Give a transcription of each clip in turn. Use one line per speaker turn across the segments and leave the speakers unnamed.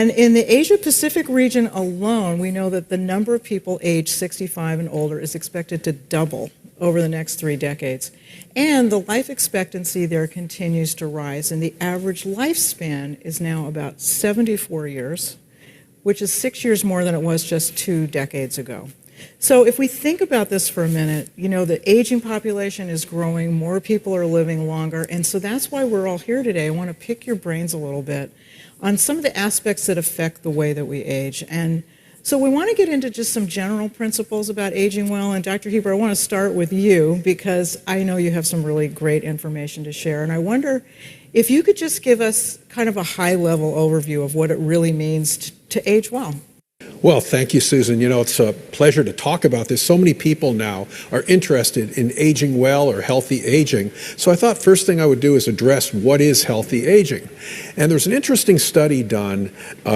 And in the Asia-Pacific region alone, we know that the number of people aged 65 and older is expected to double over the next 3 decades. And the life expectancy there continues to rise, and the average lifespan is now about 74 years, which is 6 years more than it was just 2 decades ago. So if we think about this for a minute, you know, the aging population is growing, more people are living longer, and so that's why we're all here today. I want to pick your brains a little bit on some of the aspects that affect the way that we age. And so we want to get into just some general principles about aging well. And Dr. Huber, I want to start with you because I know you have some really great information to share. And I wonder if you could just give us kind of a high-level overview of what it really means to age well.
Well, thank you, Susan. You know, it's a pleasure to talk about this. So many people now are interested in aging well or healthy aging. So I thought first thing I would do is address what is healthy aging. And there's an interesting study done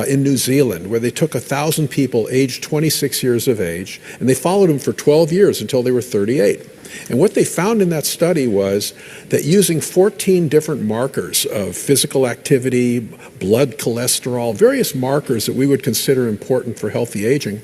in New Zealand where they took 1,000 people aged 26 years of age, and they followed them for 12 years until they were 38. And what they found in that study was that using 14 different markers of physical activity, blood cholesterol, various markers that we would consider important for healthy aging,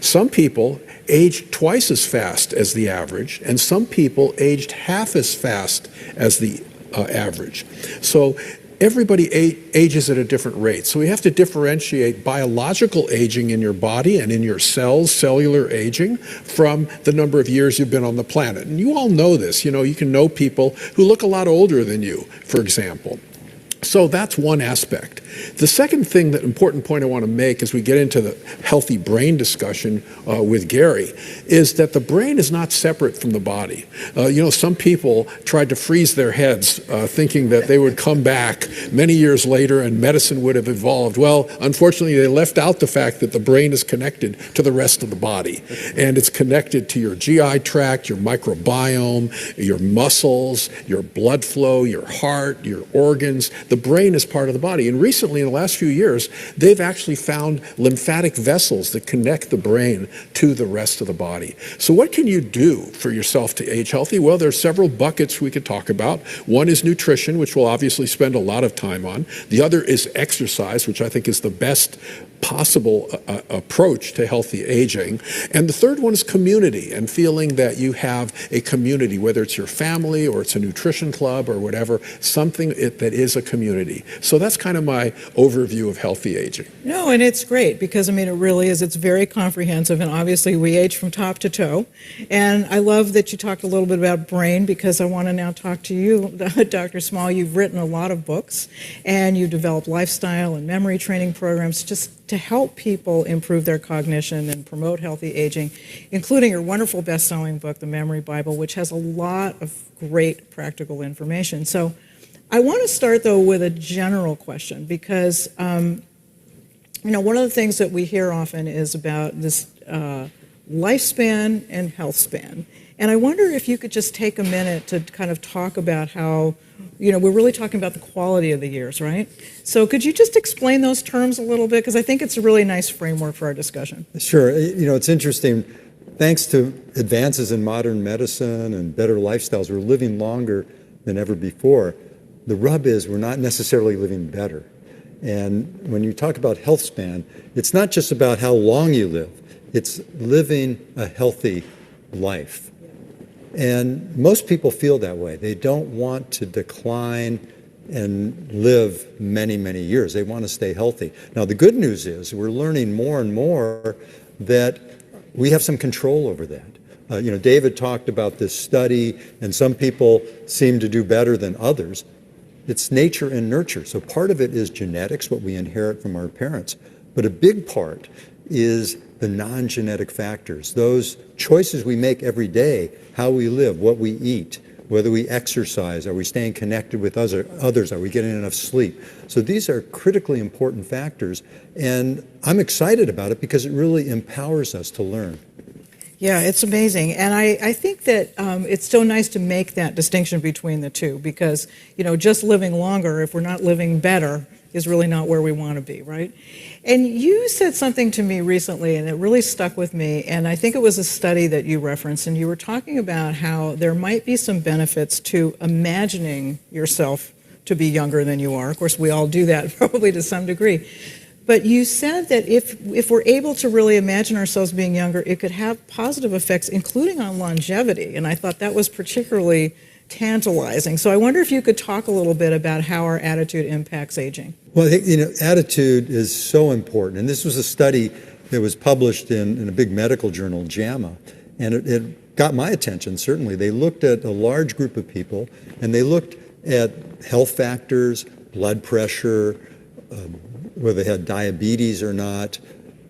some people aged twice as fast as the average, and some people aged half as fast as the average. So everybody ages at a different rate. So we have to differentiate biological aging in your body and in your cells, cellular aging, from the number of years you've been on the planet. And you all know this. You know, you can know people who look a lot older than you, for example. So that's one aspect. The second thing, the important point I want to make as we get into the healthy brain discussion with Gary, is that the brain is not separate from the body. You know, some people tried to freeze their heads thinking that they would come back many years later and medicine would have evolved. Well, unfortunately, they left out the fact that the brain is connected to the rest of the body. And it's connected to your GI tract, your microbiome, your muscles, your blood flow, your heart, your organs. The brain is part of the body. And recently, in the last few years, they've actually found lymphatic vessels that connect the brain to the rest of the body. So what can you do for yourself to age healthy? Well, there are several buckets we could talk about. One is nutrition, which we'll obviously spend a lot of time on. The other is exercise, which I think is the best possible approach to healthy aging. And the third one is community, and feeling that you have a community, whether it's your family or it's a nutrition club or whatever, something that is a community. So that's kind of my overview of healthy aging.
No, and it's great because, I mean, it really is. It's very comprehensive, and obviously we age from top to toe. And I love that you talked a little bit about brain because I want to now talk to you, Dr. Small. You've written a lot of books, and you developed lifestyle and memory training programs just to help people improve their cognition and promote healthy aging, including your wonderful best-selling book, The Memory Bible, which has a lot of great practical information. So I want to start, though, with a general question because, you know, one of the things that we hear often is about this lifespan and health span. And I wonder if you could just take a minute to kind of talk about how, you know, we're really talking about the quality of the years, right? So could you just explain those terms a little bit? Because I think it's a really nice framework for our discussion.
Sure. You know, it's interesting. Thanks to advances in modern medicine and better lifestyles, we're living longer than ever before. The rub is we're not necessarily living better. And when you talk about health span, it's not just about how long you live. It's living a healthy life. And most people feel that way. They don't want to decline and live many, many years. They want to stay healthy. Now, the good news is we're learning more and more that we have some control over that. You know, David talked about this study, and some people seem to do better than others. It's nature and nurture. So part of it is genetics, what we inherit from our parents. But a big part is the non-genetic factors, those choices we make every day, how we live, what we eat, whether we exercise, are we staying connected with others, are we getting enough sleep? So these are critically important factors, and I'm excited about it because it really empowers us to learn.
Yeah, it's amazing. And I think that it's so nice to make that distinction between the two because, you know, just living longer, if we're not living better, is really not where we want to be, right? And you said something to me recently, and it really stuck with me, and I think it was a study that you referenced, and you were talking about how there might be some benefits to imagining yourself to be younger than you are. Of course, we all do that probably to some degree. But you said that if we're able to really imagine ourselves being younger, it could have positive effects, including on longevity. And I thought that was particularly tantalizing. So I wonder if you could talk a little bit about how our attitude impacts aging.
Well, I think, attitude is so important. And this was a study that was published in a big medical journal, JAMA. And it got my attention, certainly. They looked at a large group of people, and they looked at health factors, blood pressure, whether they had diabetes or not,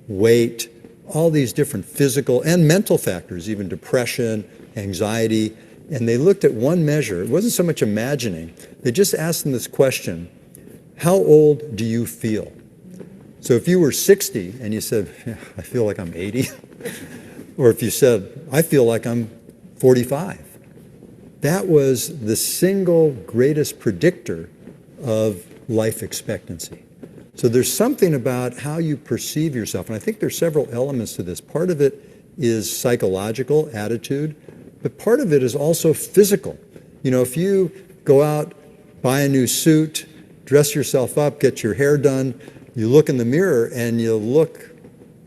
weight, all these different physical and mental factors, even depression, anxiety. And they looked at one measure. It wasn't so much imagining. They just asked them this question: how old do you feel? So if you were 60 and you said, yeah, I feel like I'm 80, or if you said, I feel like I'm 45, that was the single greatest predictor of life expectancy. So there's something about how you perceive yourself, and I think there's several elements to this. Part of it is psychological attitude, but part of it is also physical. You know, if you go out, buy a new suit, dress yourself up, get your hair done, you look in the mirror and you look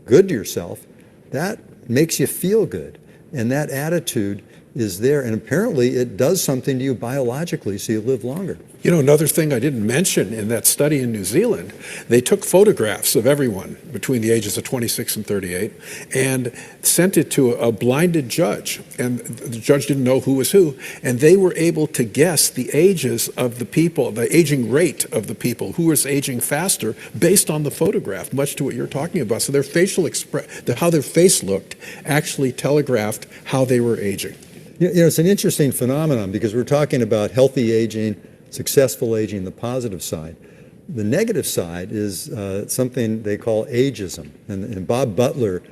good to yourself, that makes you feel good. And that attitude is there, and apparently it does something to you biologically, so you live longer.
You know, another thing I didn't mention in that study in New Zealand, they took photographs of everyone between the ages of 26 and 38 and sent it to a blinded judge. And the judge didn't know who was who. And they were able to guess the ages of the people, the aging rate of the people, who was aging faster based on the photograph, much to what you're talking about. So their facial how their face looked actually telegraphed how they were aging.
You know, it's an interesting phenomenon because we're talking about healthy aging, successful aging, the positive side. The negative side is something they call ageism. And Bob Butler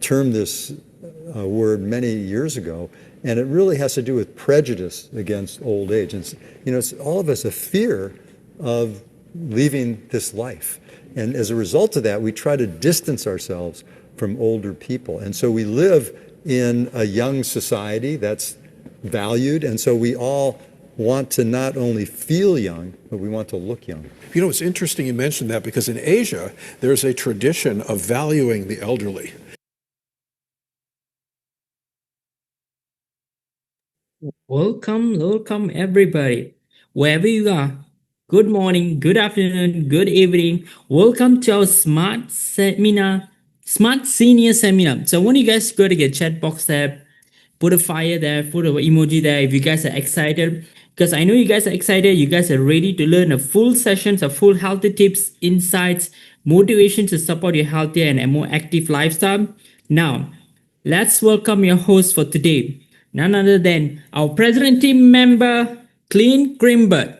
termed this word many years ago, and it really has to do with prejudice against old age. And, you know, it's all of us a fear of leaving this life. And as a result of that, we try to distance ourselves from older people. And so we live in a young society that's valued, and so we all want to not only feel young, but we want to look young.
You know, it's interesting you mentioned that because in Asia, there's a tradition of valuing the elderly.
Welcome everybody. Wherever you are, good morning, good afternoon, good evening. Welcome to our Smart Senior Seminar. So I want you guys to go to the chat box there, put a fire there, put an emoji there if you guys are excited. Because I know you guys are excited, you guys are ready to learn a full sessions of full healthy tips, insights, motivation to support your healthier and a more active lifestyle. Now, let's welcome your host for today. None other than our president team member, Clint Grimberg.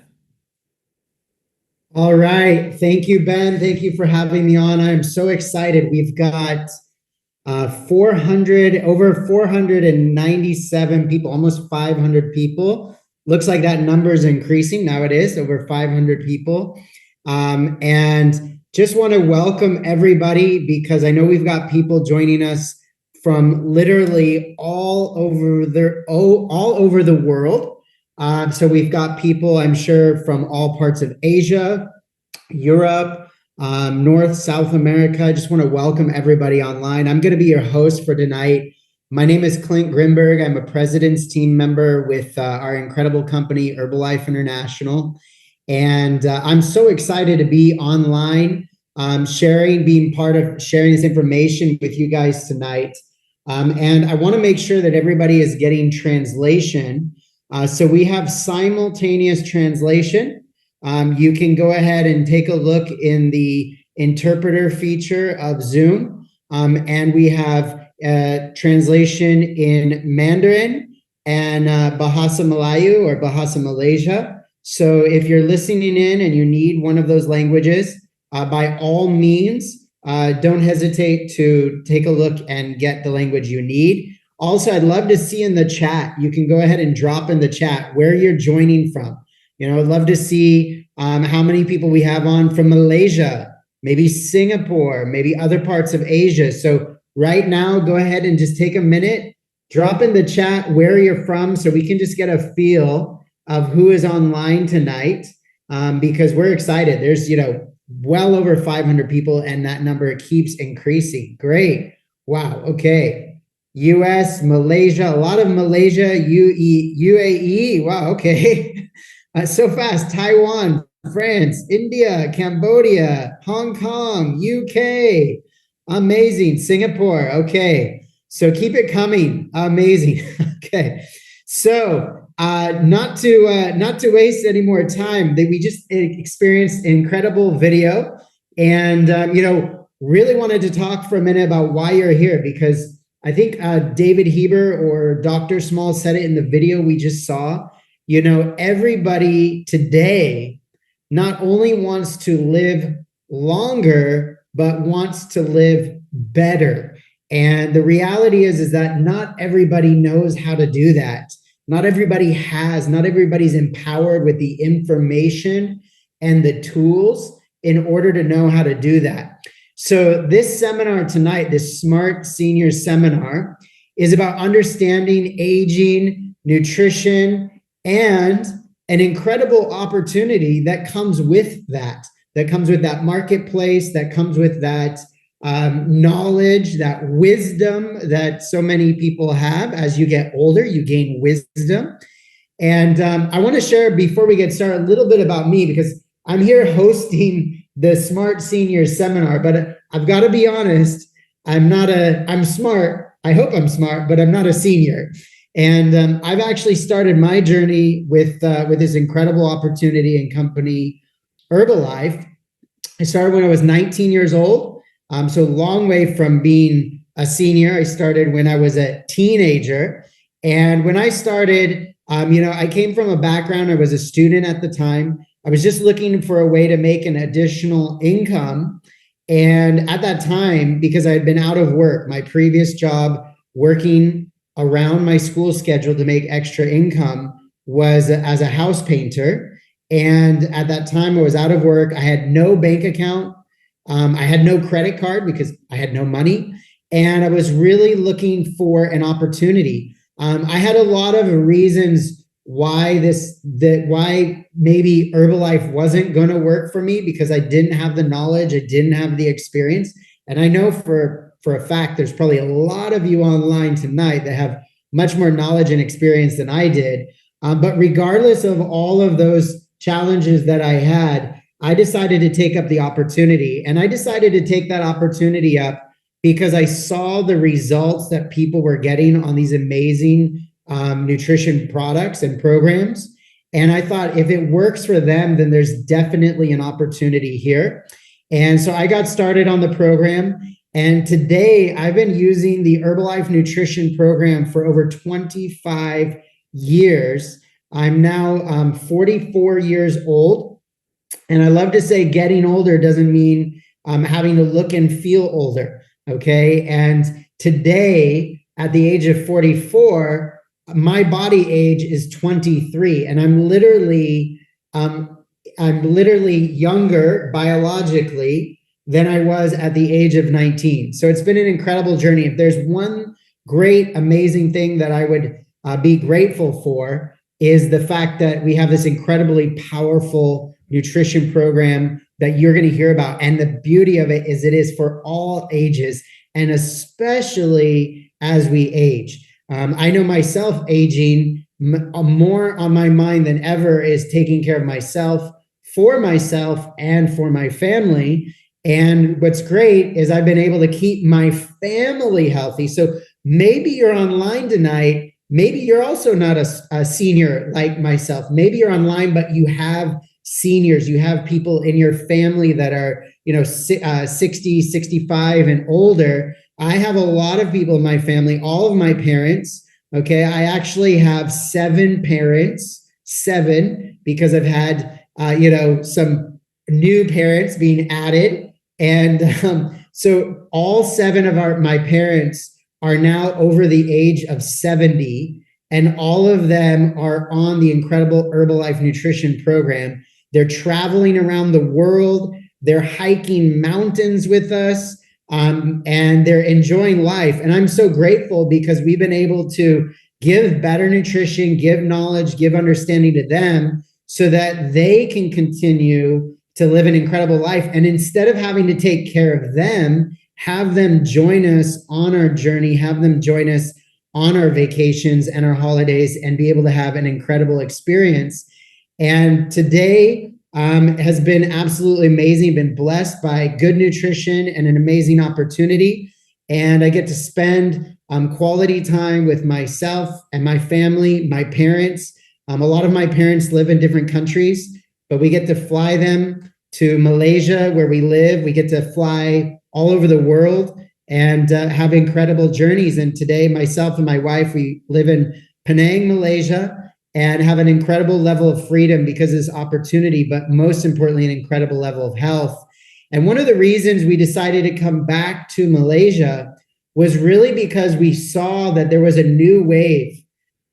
All right. Thank you, Ben. Thank you for having me on. I'm so excited. We've got over 497 people, almost 500 people. Looks like that number is increasing. Now it is over 500 people. And just want to welcome everybody because I know we've got people joining us from literally all over the world. So we've got people, I'm sure, from all parts of Asia, Europe, North, South America. I just want to welcome everybody online. I'm going to be your host for tonight. My name is Clint Grimberg. I'm a president's team member with our incredible company, Herbalife International. And I'm so excited to be online, being part of sharing this information with you guys tonight. And I want to make sure that everybody is getting translation. So we have simultaneous translation. You can go ahead and take a look in the interpreter feature of Zoom. And we have translation in Mandarin and Bahasa Melayu or Bahasa Malaysia. So if you're listening in and you need one of those languages, by all means, don't hesitate to take a look and get the language you need. Also, I'd love to see in the chat, you can go ahead and drop in the chat where you're joining from. You know, I'd love to see how many people we have on from Malaysia, maybe Singapore, maybe other parts of Asia. So right now, go ahead and just take a minute, drop in the chat where you're from so we can just get a feel of who is online tonight because we're excited. There's, well over 500 people, and that number keeps increasing. Great. Wow. Okay. US, Malaysia, a lot of Malaysia, UAE. Wow. Okay. So fast. Taiwan, France, India, Cambodia, Hong Kong, UK. Amazing. Singapore. Okay. So keep it coming. Amazing. Okay. So not to waste any more time, that we just experienced an incredible video, and really wanted to talk for a minute about why you're here, because I think David Heber or Dr. Small said it in the video we just saw. Everybody today not only wants to live longer, but wants to live better. And the reality is that not everybody knows how to do that. Not everybody's empowered with the information and the tools in order to know how to do that. So this seminar tonight, this Smart Senior Seminar, is about understanding aging, nutrition, and an incredible opportunity that comes with that marketplace, that comes with that knowledge, that wisdom that so many people have. As you get older, you gain wisdom. And I want to share, before we get started, a little bit about me, because I'm here hosting the Smart Senior Seminar, but I've got to be honest, I'm smart. I hope I'm smart, but I'm not a senior. And I've actually started my journey with this incredible opportunity and company, Herbalife. I started when I was 19 years old. So a long way from being a senior. I started when I was a teenager. And when I started, I came from a background, I was a student at the time. I was just looking for a way to make an additional income. And at that time, because I had been out of work, my previous job working around my school schedule to make extra income was as a house painter. And at that time, I was out of work. I had no bank account. I had no credit card because I had no money. And I was really looking for an opportunity. I had a lot of reasons why maybe Herbalife wasn't going to work for me, because I didn't have the knowledge, I didn't have the experience. And I know for a fact, there's probably a lot of you online tonight that have much more knowledge and experience than I did. But regardless of all of those challenges that I had, I decided to take up the opportunity. And I decided to take that opportunity up because I saw the results that people were getting on these amazing nutrition products and programs. And I thought, if it works for them, then there's definitely an opportunity here. And so I got started on the program. And today I've been using the Herbalife nutrition program for over 25 years. I'm now 44 years old. And I love to say getting older doesn't mean having to look and feel older. Okay. And today, at the age of 44, my body age is 23. And I'm literally younger biologically than I was at the age of 19. So it's been an incredible journey. If there's one great, amazing thing that I would be grateful for, is the fact that we have this incredibly powerful nutrition program that you're going to hear about. And the beauty of it is for all ages, and especially as we age. I know myself, aging, more on my mind than ever is taking care of myself, and for my family. And what's great is I've been able to keep my family healthy. So maybe you're online tonight. Maybe you're also not a senior like myself. Maybe you're online, but you have seniors. You have people in your family that are, 60, 65 and older. I have a lot of people in my family, all of my parents. Okay. I actually have 7 parents, 7, because I've had, some new parents being added. And so all 7 of my parents are now over the age of 70, and all of them are on the incredible Herbalife nutrition program. They're traveling around the world. They're hiking mountains with us, and they're enjoying life. And I'm so grateful because we've been able to give better nutrition, give knowledge, give understanding to them so that they can continue to live an incredible life. And instead of having to take care of them, have them join us on our journey, have them join us on our vacations and our holidays, and be able to have an incredible experience. And today has been absolutely amazing, been blessed by good nutrition and an amazing opportunity. And I get to spend quality time with myself and my family, my parents. A lot of my parents live in different countries, but we get to fly them to Malaysia, where we live. We get to fly all over the world and have incredible journeys. And today, myself and my wife, we live in Penang, Malaysia, and have an incredible level of freedom because of this opportunity, but most importantly, an incredible level of health. And one of the reasons we decided to come back to Malaysia was really because we saw that there was a new wave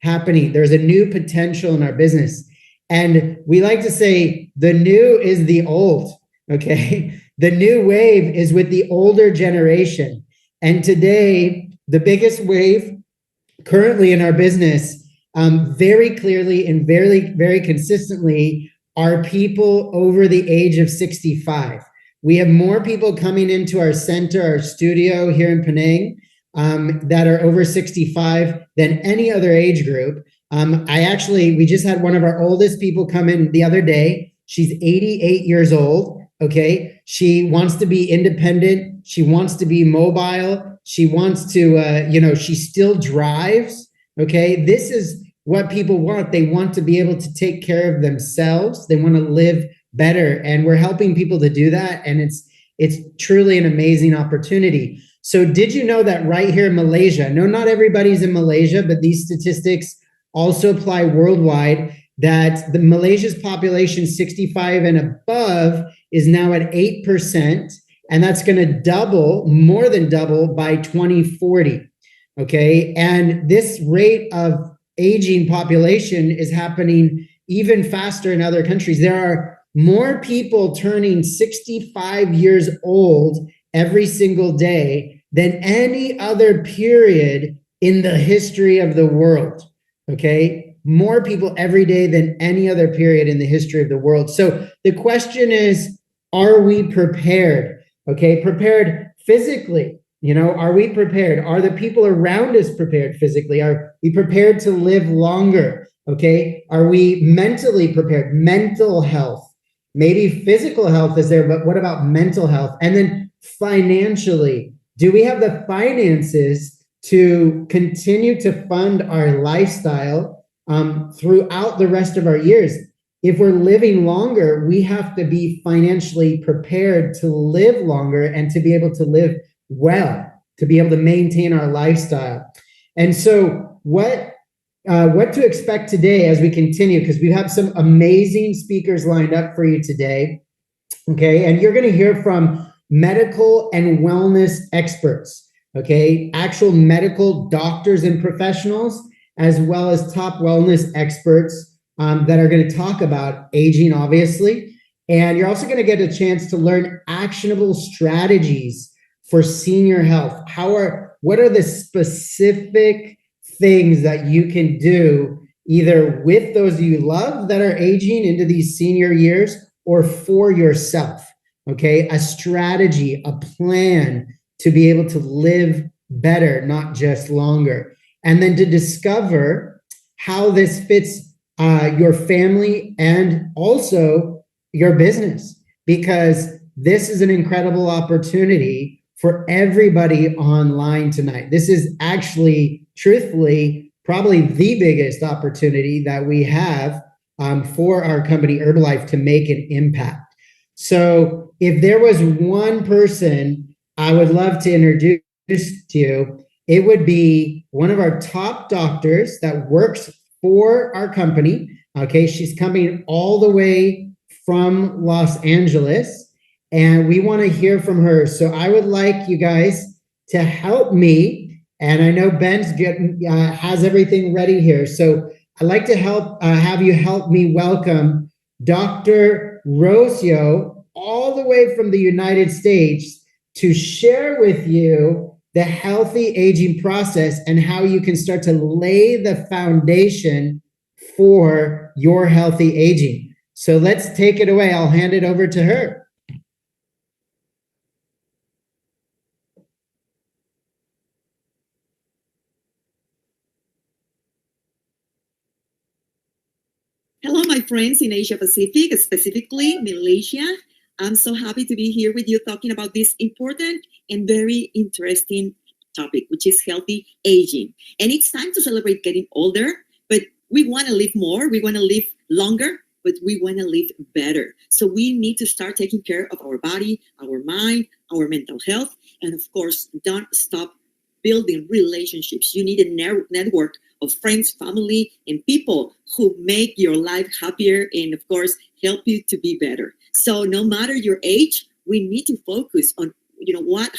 happening. There's a new potential in our business. And we like to say the new is the old, okay? The new wave is with the older generation. And today, the biggest wave currently in our business, very clearly and very, very consistently, are people over the age of 65. We have more people coming into our center, our studio here in Penang, that are over 65 than any other age group. We just had one of our oldest people come in the other day. She's 88 years old. Okay. She wants to be independent. She wants to be mobile. She wants to, she still drives. Okay. This is what people want. They want to be able to take care of themselves. They want to live better. And we're helping people to do that. And it's truly an amazing opportunity. So did you know that right here in Malaysia, no, not everybody's in Malaysia, but these statistics also apply worldwide, that the Malaysia's population 65 and above is now at 8%, and that's going to double, more than double, by 2040. Okay, and this rate of aging population is happening even faster in other countries. There are more people turning 65 years old every single day than any other period in the history of the world. Okay, more people every day than any other period in the history of the world. So the question is, are we prepared? Okay, prepared physically. Are we prepared? Are the people around us prepared physically? Are we prepared to live longer? Okay, are we mentally prepared? Mental health. Maybe physical health is there, but what about mental health? And then financially, do we have the finances to continue to fund our lifestyle throughout the rest of our years? If we're living longer, we have to be financially prepared to live longer and to be able to live well, to be able to maintain our lifestyle. And so what to expect today as we continue, because we have some amazing speakers lined up for you today. Okay, and you're going to hear from medical and wellness experts. Okay, actual medical doctors and professionals, as well as top wellness experts that are going to talk about aging, obviously. And you're also going to get a chance to learn actionable strategies for senior health. What are the specific things that you can do either with those you love that are aging into these senior years or for yourself? Okay, a strategy, a plan to be able to live better, not just longer. And then to discover how this fits your family and also your business, because this is an incredible opportunity for everybody online tonight. This is actually, truthfully, probably the biggest opportunity that we have for our company Herbalife to make an impact. So if there was one person I would love to introduce to you, it would be one of our top doctors that works for our company. Okay, she's coming all the way from Los Angeles, and we want to hear from her. So I would like you guys to help me, and I know Ben's has everything ready here. So I'd like to have you help me welcome Dr. Rocio, all the way from the United States, to share with you the healthy aging process and how you can start to lay the foundation for your healthy aging. So let's take it away. I'll hand it over to her.
Hello, my friends in Asia Pacific, specifically Malaysia. I'm so happy to be here with you talking about this important and very interesting topic, which is healthy aging. And it's time to celebrate getting older, but we want to live more, we want to live longer, but we want to live better. So we need to start taking care of our body, our mind, our mental health, and of course, don't stop building relationships. You need a network of friends, family, and people who make your life happier and, of course, help you to be better. So no matter your age, we need to focus on,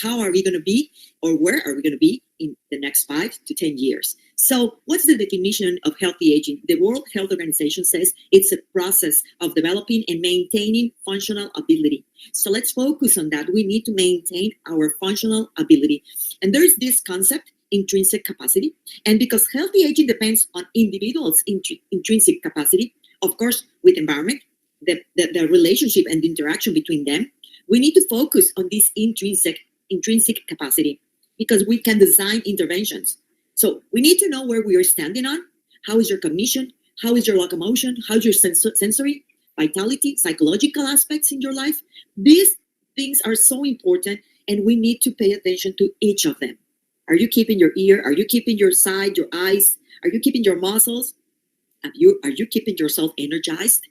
how are we going to be or where are we going to be in the next 5 to 10 years? So what's the definition of healthy aging? The World Health Organization says it's a process of developing and maintaining functional ability. So let's focus on that. We need to maintain our functional ability. And there's this concept, intrinsic capacity. And because healthy aging depends on individuals' intrinsic capacity, of course, with environment, the relationship and the interaction between them, we need to focus on this intrinsic capacity because we can design interventions. So we need to know where we are standing on. How is your cognition? How is your locomotion? How's your sensory, vitality, psychological aspects in your life? These things are so important, and we need to pay attention to each of them. Are you keeping your ear? Are you keeping your side, your eyes? Are you keeping your muscles? Are you keeping yourself energized?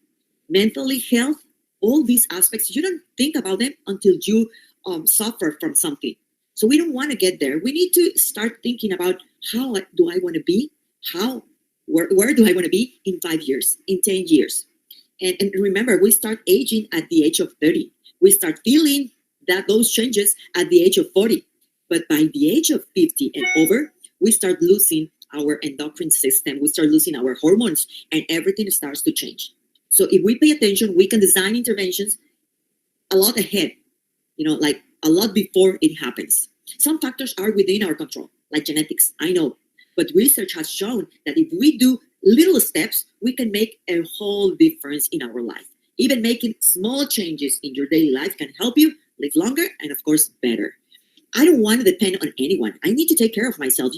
Mentally, health, all these aspects, you don't think about them until you suffer from something. So we don't want to get there. We need to start thinking about how do I want to be? Where do I want to be in 5 years, in 10 years? And remember, we start aging at the age of 30. We start feeling those changes at the age of 40. But by the age of 50 and over, we start losing our endocrine system. We start losing our hormones, and everything starts to change. So if we pay attention, we can design interventions a lot ahead, like a lot before it happens. Some factors are within our control, like genetics, I know. But research has shown that if we do little steps, we can make a whole difference in our life. Even making small changes in your daily life can help you live longer and, of course, better. I don't want to depend on anyone. I need to take care of myself.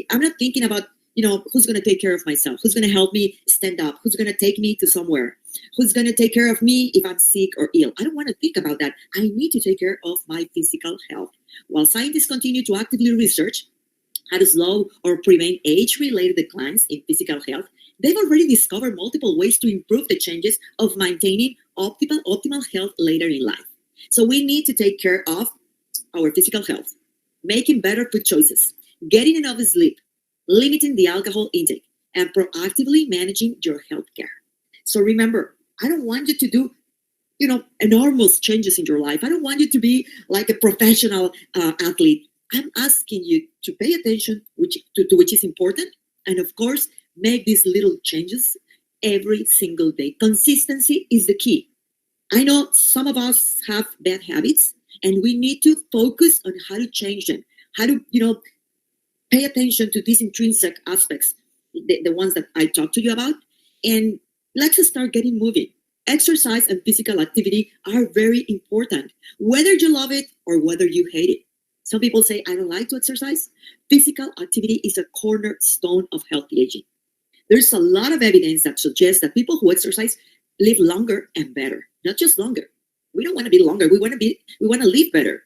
I'm not thinking about, who's going to take care of myself? Who's going to help me stand up? Who's going to take me to somewhere? Who's going to take care of me if I'm sick or ill? I don't want to think about that. I need to take care of my physical health. While scientists continue to actively research how to slow or prevent age-related declines in physical health, they've already discovered multiple ways to improve the changes of maintaining optimal health later in life. So we need to take care of our physical health, making better food choices, getting enough sleep, limiting the alcohol intake, and proactively managing your health care. So remember, I don't want you to do, enormous changes in your life. I don't want you to be like a professional athlete. I'm asking you to pay attention to which is important, and of course, make these little changes every single day. Consistency is the key. I know some of us have bad habits, and we need to focus on how to change them, how to, pay attention to these intrinsic aspects, the ones that I talked to you about, and let's start getting moving. Exercise and physical activity are very important, whether you love it or whether you hate it. Some people say, I don't like to exercise. Physical activity is a cornerstone of healthy aging. There's a lot of evidence that suggests that people who exercise live longer and better, not just longer. We don't want to be longer. We want to live better.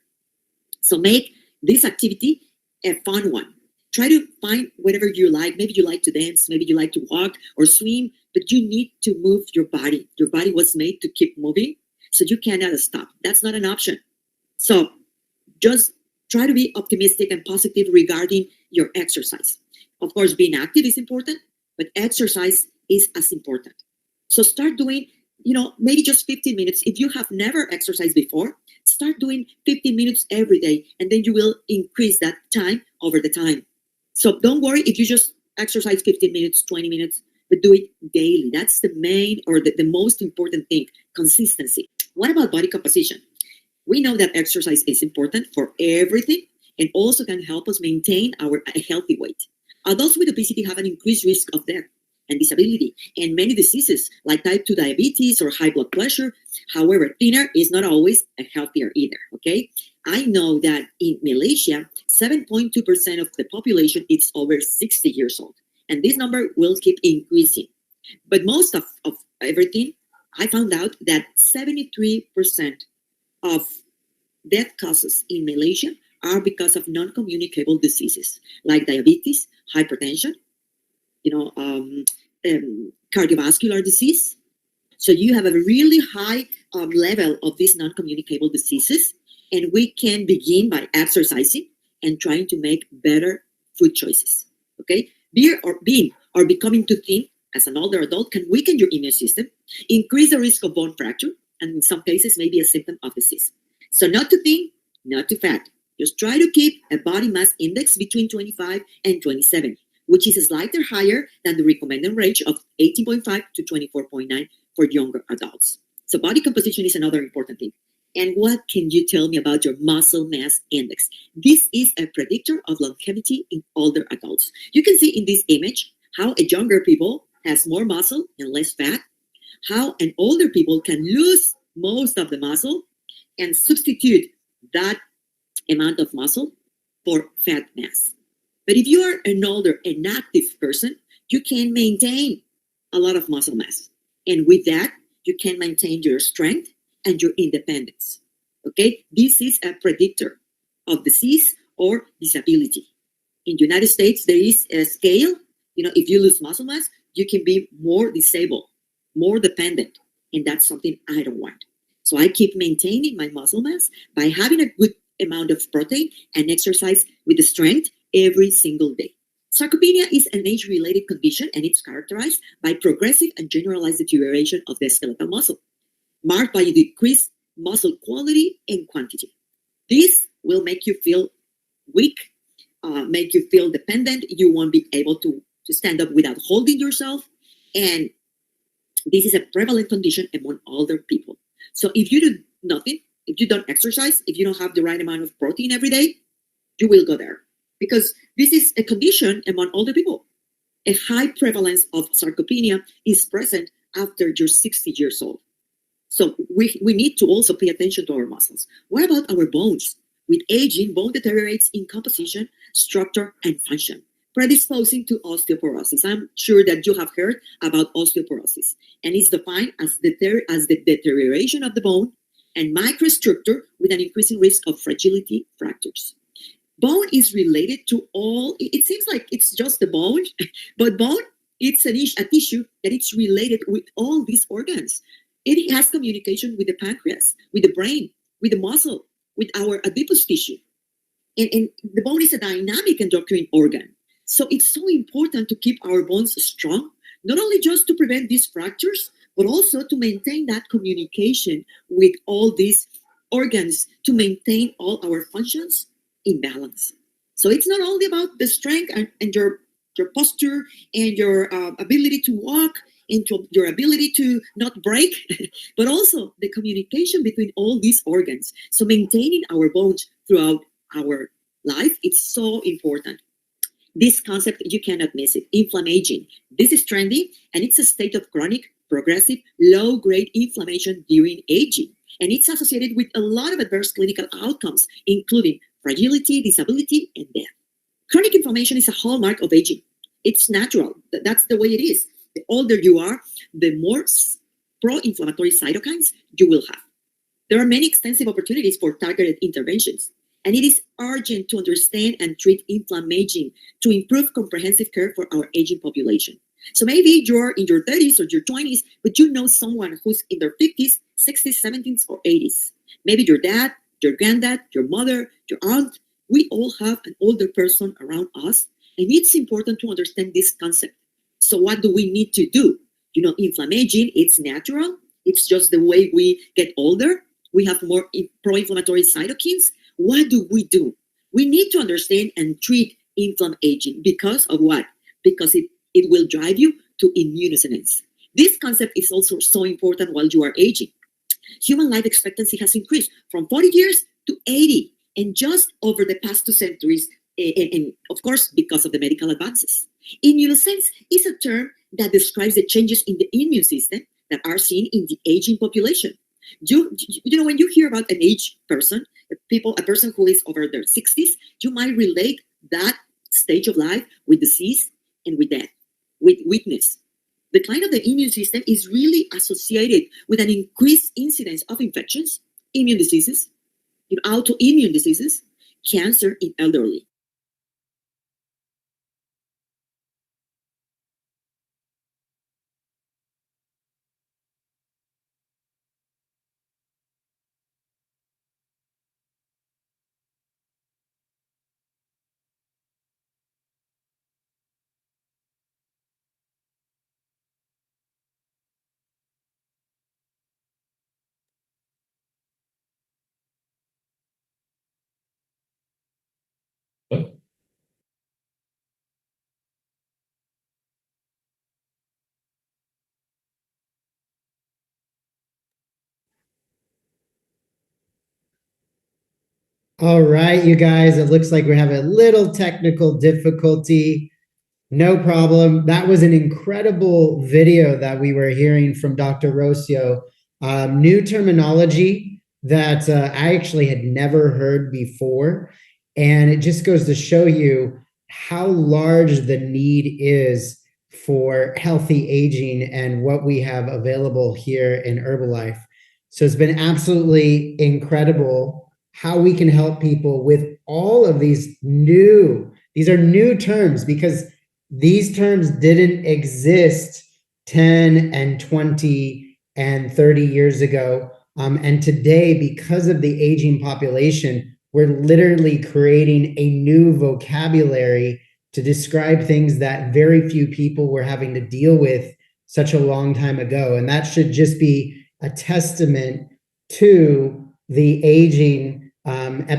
So make this activity a fun one. Try to find whatever you like. Maybe you like to dance. Maybe you like to walk or swim, but you need to move your body. Your body was made to keep moving, so you cannot stop. That's not an option. So just try to be optimistic and positive regarding your exercise. Of course, being active is important, but exercise is as important. So start doing, maybe just 15 minutes. If you have never exercised before, start doing 15 minutes every day, and then you will increase that time over the time. So don't worry if you just exercise 15 minutes, 20 minutes, but do it daily. That's the main or the most important thing, consistency. What about body composition? We know that exercise is important for everything and also can help us maintain a healthy weight. Adults with obesity have an increased risk of death and disability, and many diseases like type 2 diabetes or high blood pressure. However, thinner is not always healthier either, okay? I know that in Malaysia, 7.2% of the population is over 60 years old, and this number will keep increasing. But most of everything, I found out that 73% of death causes in Malaysia are because of non-communicable diseases like diabetes, hypertension, cardiovascular disease. So you have a really high level of these non-communicable diseases, and we can begin by exercising and trying to make better food choices. Okay, being or becoming too thin as an older adult can weaken your immune system, increase the risk of bone fracture, and in some cases may be a symptom of disease. So not too thin, not too fat. Just try to keep a body mass index between 25 and 27, which is slightly higher than the recommended range of 18.5 to 24.9 for younger adults. So body composition is another important thing. And what can you tell me about your muscle mass index? This is a predictor of longevity in older adults. You can see in this image how a younger people has more muscle and less fat, how an older people can lose most of the muscle and substitute that amount of muscle for fat mass. But if you are an older and active person, you can maintain a lot of muscle mass. And with that, you can maintain your strength and your independence. Okay? This is a predictor of disease or disability. In the United States, there is a scale. If you lose muscle mass, you can be more disabled, more dependent. And that's something I don't want. So I keep maintaining my muscle mass by having a good amount of protein and exercise with the strength every single day. Sarcopenia is an age-related condition, and it's characterized by progressive and generalized deterioration of the skeletal muscle, marked by a decreased muscle quality and quantity. This will make you feel weak, make you feel dependent. You won't be able to stand up without holding yourself, and this is a prevalent condition among older people. So if you do nothing, if you don't exercise, if you don't have the right amount of protein every day, you will go there. Because this is a condition among older people. A high prevalence of sarcopenia is present after you're 60 years old. So we need to also pay attention to our muscles. What about our bones? With aging, bone deteriorates in composition, structure, and function, predisposing to osteoporosis. I'm sure that you have heard about osteoporosis, and it's defined as the deterioration of the bone and microstructure with an increasing risk of fragility fractures. Bone is related to all, it seems like it's just the bone, but bone, it's a tissue that it's related with all these organs. It has communication with the pancreas, with the brain, with the muscle, with our adipose tissue. And the bone is a dynamic endocrine organ. So it's so important to keep our bones strong, not only just to prevent these fractures, but also to maintain that communication with all these organs, to maintain all our functions in balance. So it's not only about the strength and your posture and your ability to walk, into your ability to not break, but also the communication between all these organs. So maintaining our bones throughout our life, it's so important. This concept, you cannot miss it. Inflammaging. This is trendy, and it's a state of chronic, progressive, low-grade inflammation during aging. And it's associated with a lot of adverse clinical outcomes, including fragility, disability, and death. Chronic inflammation is a hallmark of aging. It's natural. That's the way it is. The older you are, the more pro-inflammatory cytokines you will have. There are many extensive opportunities for targeted interventions, and it is urgent to understand and treat inflammaging to improve comprehensive care for our aging population. So maybe you're in your 30s or your 20s, but you know someone who's in their 50s, 60s, 70s, or 80s. Maybe your dad, your granddad, your mother, your aunt. We all have an older person around us, and it's important to understand this concept. So what do we need to do? Inflammaging, it's natural. It's just the way we get older. We have more pro-inflammatory cytokines. What do? We need to understand and treat inflammaging because of what? Because it will drive you to immunosenescence. This concept is also so important while you are aging. Human life expectancy has increased from 40 years to 80. And just over the past 2 centuries, and of course, because of the medical advances. Immunosenescence is a term that describes the changes in the immune system that are seen in the aging population. You know, when you hear about an aged person, a person who is over their 60s, you might relate that stage of life with disease and with death, with weakness. The decline of the immune system is really associated with an increased incidence of infections, immune diseases, autoimmune diseases, cancer in elderly.
All right, you guys, it looks like we have a little technical difficulty. No problem. That was an incredible video that we were hearing from Dr. Rocio. New terminology that I actually had never heard before. And it just goes to show you how large the need is for healthy aging and what we have available here in Herbalife. So it's been absolutely incredible how we can help people with all of these are new terms, because these terms didn't exist 10 and 20 and 30 years ago. And today, because of the aging population, we're literally creating a new vocabulary to describe things that very few people were having to deal with such a long time ago. And that should just be a testament to the aging not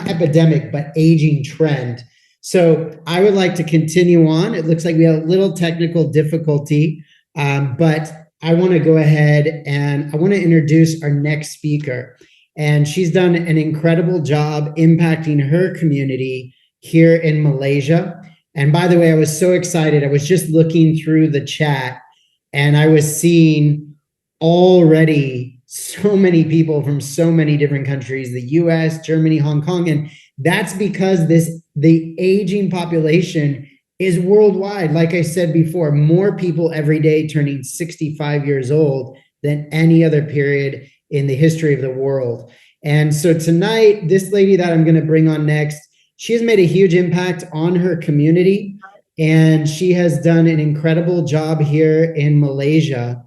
epidemic, but aging trend. So I would like to continue on. It looks like we have a little technical difficulty, but I want to go ahead and I want to introduce our next speaker. And she's done an incredible job impacting her community here in Malaysia. And by the way, I was so excited. I was just looking through the chat and I was seeing already so many people from so many different countries, the US, Germany, Hong Kong. And that's because the aging population is worldwide. Like I said before, more people every day turning 65 years old than any other period in the history of the world. And so tonight, this lady that I'm going to bring on next, she has made a huge impact on her community, and she has done an incredible job here in Malaysia.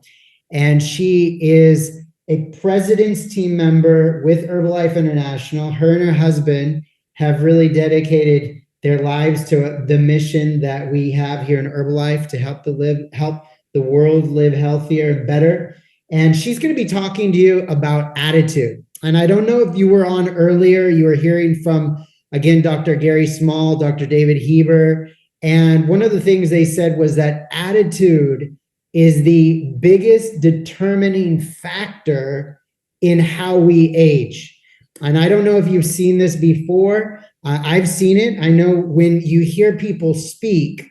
And she is a president's team member with Herbalife International. Her and her husband have really dedicated their lives to the mission that we have here in Herbalife to help the world live healthier and better. And she's going to be talking to you about attitude. And I don't know if you were on earlier, you were hearing from, again, Dr. Gary Small, Dr. David Heber. And one of the things they said was that attitude is the biggest determining factor in how we age. And I don't know if you've seen this before. I've seen it. I know when you hear people speak,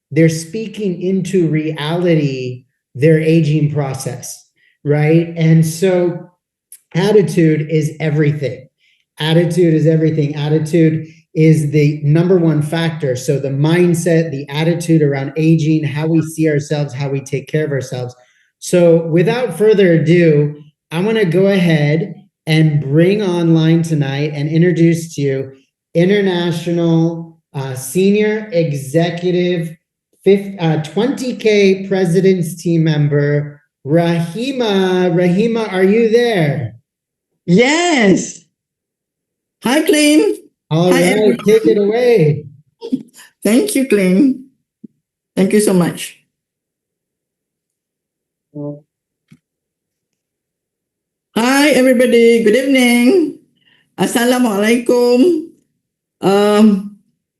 they're speaking into reality, their aging process, right? And so attitude is everything. Attitude is everything. Attitude is the number one factor. So the mindset, the attitude around aging, how we see ourselves, how we take care of ourselves. So without further ado, I want to go ahead and bring online tonight and introduce to you International Senior Executive 20K President's Team Member, Rahima. Rahima, are you there?
Yes. Hi, Clem.
All
Hi,
right, take it away.
Thank you, Clem. Thank you so much. Hi, everybody. Good evening. Assalamualaikum.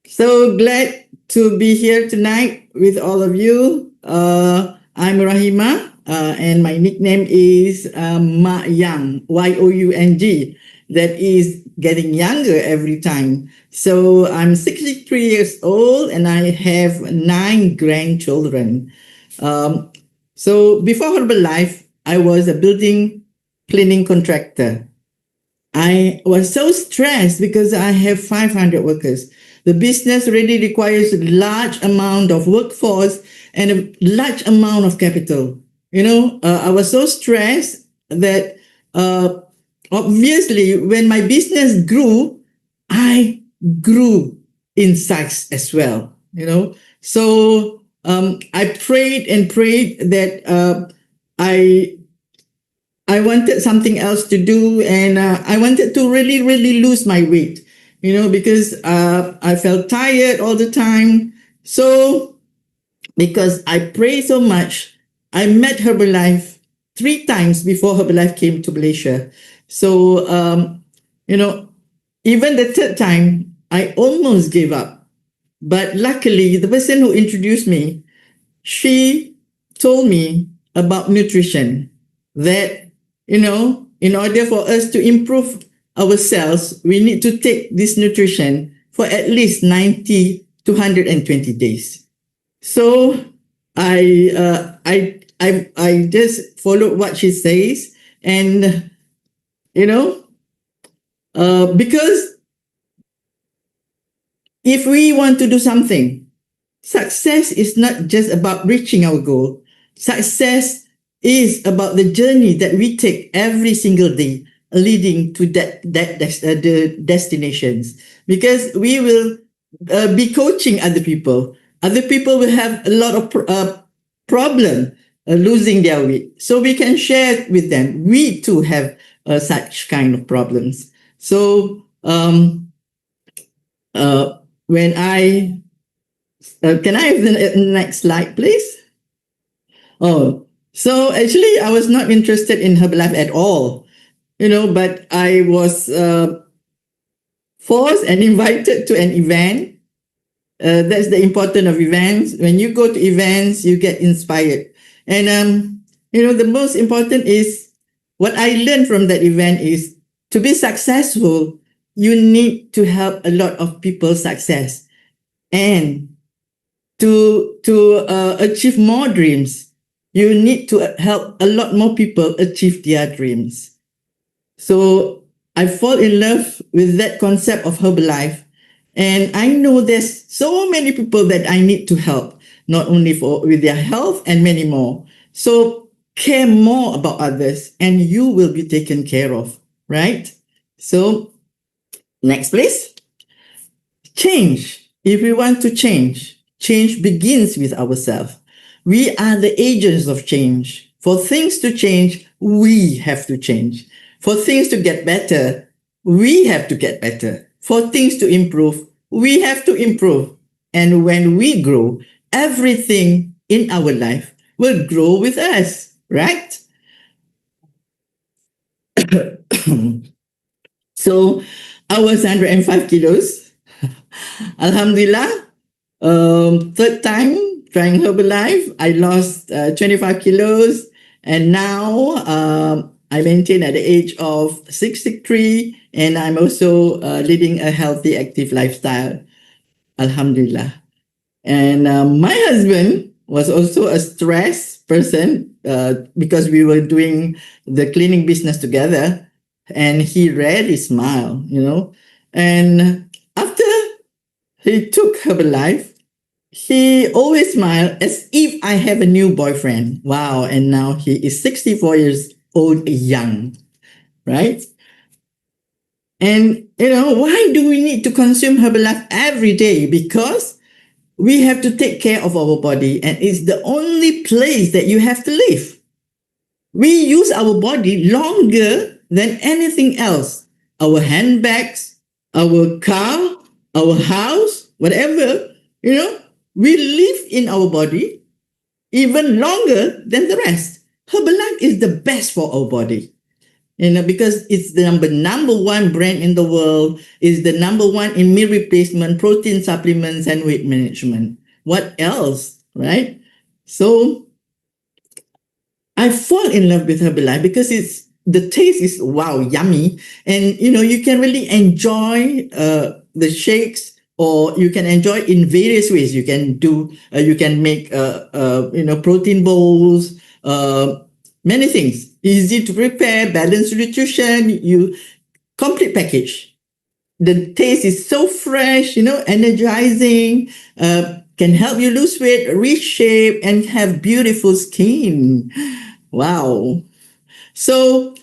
So glad to be here tonight with all of you. I'm Rahima, and my nickname is Ma Yang, Young. that is getting younger every time. So I'm 63 years old and I have 9 grandchildren. So before Herbalife, I was a building cleaning contractor. I was so stressed because I have 500 workers. The business really requires a large amount of workforce and a large amount of capital. I was so stressed that obviously when my business grew, I grew in size as well. So I prayed and prayed that I wanted something else to do, and I wanted to really, really lose my weight, because I felt tired all the time. So, because I prayed so much, I met Herbalife 3 times before Herbalife came to Malaysia. So, even the 3rd time, I almost gave up. But luckily, the person who introduced me, she told me about nutrition, that in order for us to improve ourselves, we need to take this nutrition for at least 90 to 120 days. So I just followed what she says, and because if we want to do something, success is not just about reaching our goal. Success is about the journey that we take every single day leading to the destinations, because we will be coaching other people. Other people will have a lot of problem losing their weight, so we can share with them. We too have such kind of problems. So when I can I have the next slide, please? Oh, so actually, I was not interested in Herbalife at all, but I was forced and invited to an event. That's the importance of events. When you go to events, you get inspired. And, the most important is what I learned from that event is to be successful, you need to help a lot of people success. And to achieve more dreams, you need to help a lot more people achieve their dreams. So I fall in love with that concept of Herbalife. And I know there's so many people that I need to help, not only with their health and many more. So care more about others and you will be taken care of, right? So next, please. Change. If we want to change begins with ourselves. We are the agents of change. For things to change, we have to change. For things to get better, we have to get better. For things to improve, we have to improve. And when we grow, everything in our life will grow with us, right? So I was 105 kilos. Alhamdulillah, 3rd time trying Herbalife, I lost 25 kilos. And now I maintain at the age of 63, and I'm also leading a healthy, active lifestyle. Alhamdulillah. And my husband was also a stress person because we were doing the cleaning business together, and he rarely smiled, And after he took Herbalife, he always smiled as if I have a new boyfriend. Wow. And now he is 64 years old, young, right? And, why do we need to consume Herbalife every day? Because we have to take care of our body, and it's the only place that you have to live. We use our body longer than anything else. Our handbags, our car, our house, whatever, we live in our body even longer than the rest. Herbalife is the best for our body, because it's the number 1 brand in the world, is the number 1 in meal replacement, protein supplements, and weight management. What else, right? So I fall in love with Herbalife because it's the taste is wow, yummy. And, you can really enjoy the shakes, or you can enjoy in various ways. You can you can make, protein bowls, many things. Easy to prepare, balanced nutrition, complete package. The taste is so fresh, energizing, can help you lose weight, reshape, and have beautiful skin. Wow. So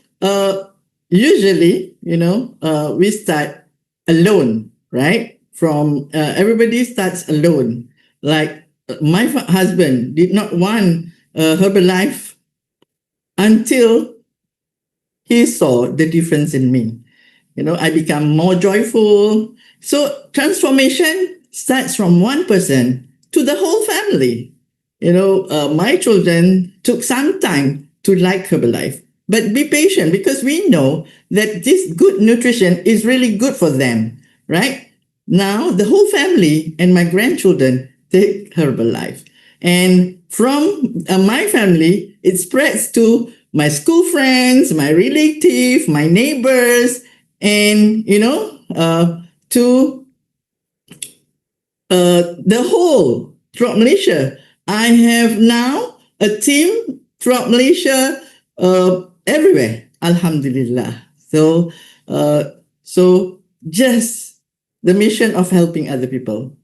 usually, we start alone, right? From everybody starts alone. Like my husband did not want Herbalife until he saw the difference in me. I become more joyful. So transformation starts from one person to the whole family. My children took some time to like Herbalife, but be patient, because we know that this good nutrition is really good for them, right? Now the whole family and my grandchildren take Herbalife. And from my family, it spreads to my school friends, my relatives, my neighbors, and, to the whole throughout Malaysia. I have now a team throughout Malaysia, everywhere. Alhamdulillah. So just the mission of helping other people.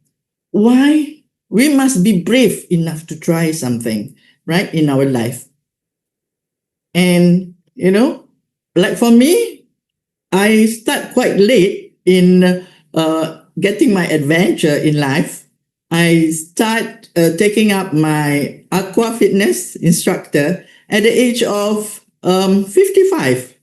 Why? We must be brave enough to try something, right, in our life. And, like for me, I start quite late in getting my adventure in life. I start taking up my aqua fitness instructor at the age of 55.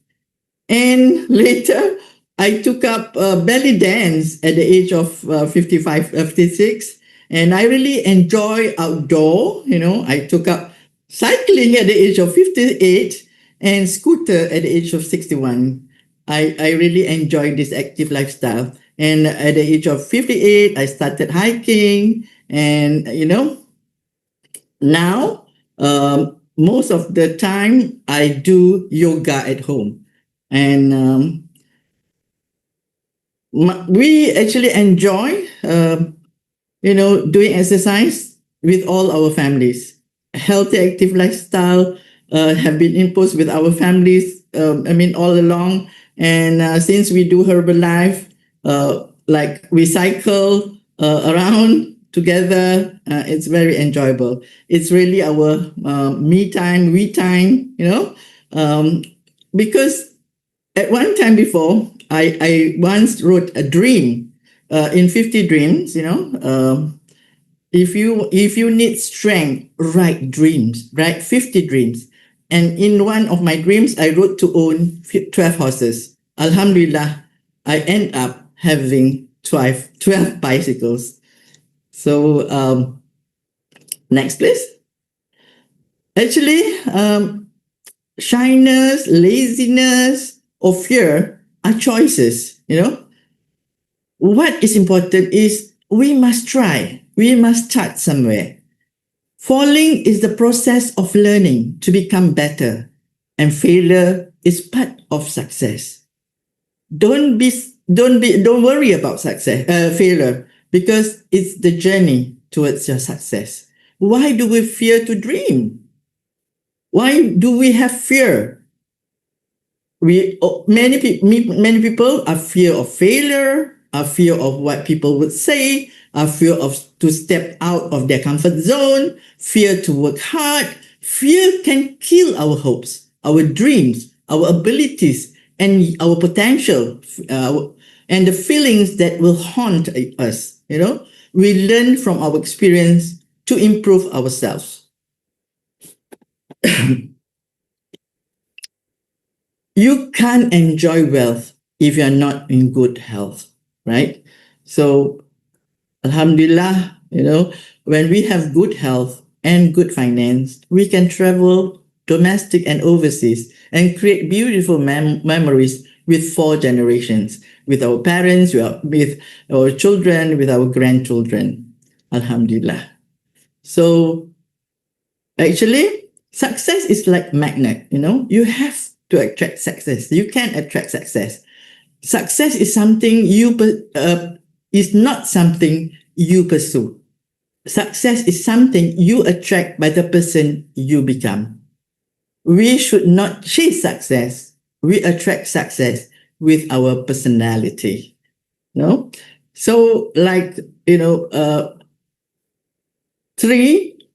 And later, I took up belly dance at the age of 55, 56. And I really enjoy outdoor. I took up cycling at the age of 58 and scooter at the age of 61. I really enjoy this active lifestyle. And at the age of 58, I started hiking. And, now, most of the time, I do yoga at home. And we actually enjoy, doing exercise with all our families. Healthy, active lifestyle have been imposed with our families, all along. And since we do Herbalife, like we cycle around together, it's very enjoyable. It's really our me time, we time, because at one time before, I once wrote a dream in 50 dreams, if you need strength, write dreams, write 50 dreams. And in one of my dreams, I wrote to own 12 horses. Alhamdulillah, I end up having 12 bicycles. So next, please. Actually, shyness, laziness, or fear are choices, What is important is we must try. We must start somewhere. Falling is the process of learning to become better, and failure is part of success. Don't worry about failure, because it's the journey towards your success. Why do we fear to dream? Why do we have fear? Many people are fear of failure, are fear of what people would say, are fear of to step out of their comfort zone, fear to work hard. Fear can kill our hopes, our dreams, our abilities, and our potential, and the feelings that will haunt us. We learn from our experience to improve ourselves. You can't enjoy wealth if you're not in good health, right? So, Alhamdulillah, when we have good health and good finance, we can travel domestic and overseas and create beautiful memories with 4 generations, with our parents, with our children, with our grandchildren. Alhamdulillah. So actually, success is like magnet, you have to attract success. You can attract success. Success is something is not something you pursue. Success is something you attract by the person you become. We should not chase success. We attract success with our personality. No? So, like, 3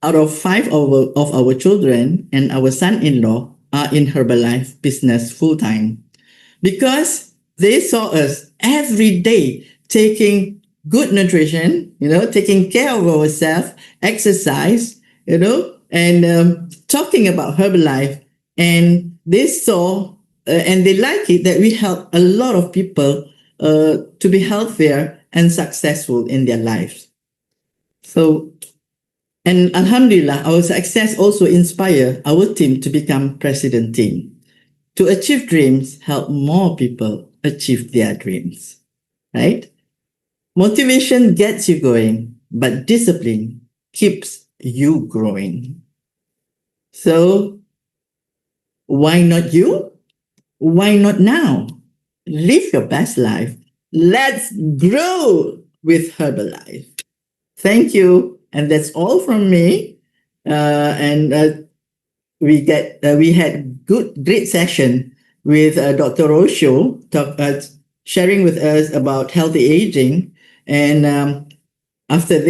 out of 5 of our children and our son-in-law are in Herbalife business full-time because they saw us every day taking good nutrition, taking care of ourselves, exercise, and talking about Herbalife. And they saw and they like it that we help a lot of people to be healthier and successful in their lives. So, and Alhamdulillah, our success also inspire our team to become president team. To achieve dreams, help more people achieve their dreams, right? Motivation gets you going, but discipline keeps you growing. So, why not you? Why not now? Live your best life. Let's grow with Herbalife. Thank you. And that's all from me. We had great session with Dr. Osho sharing with us about healthy aging. And after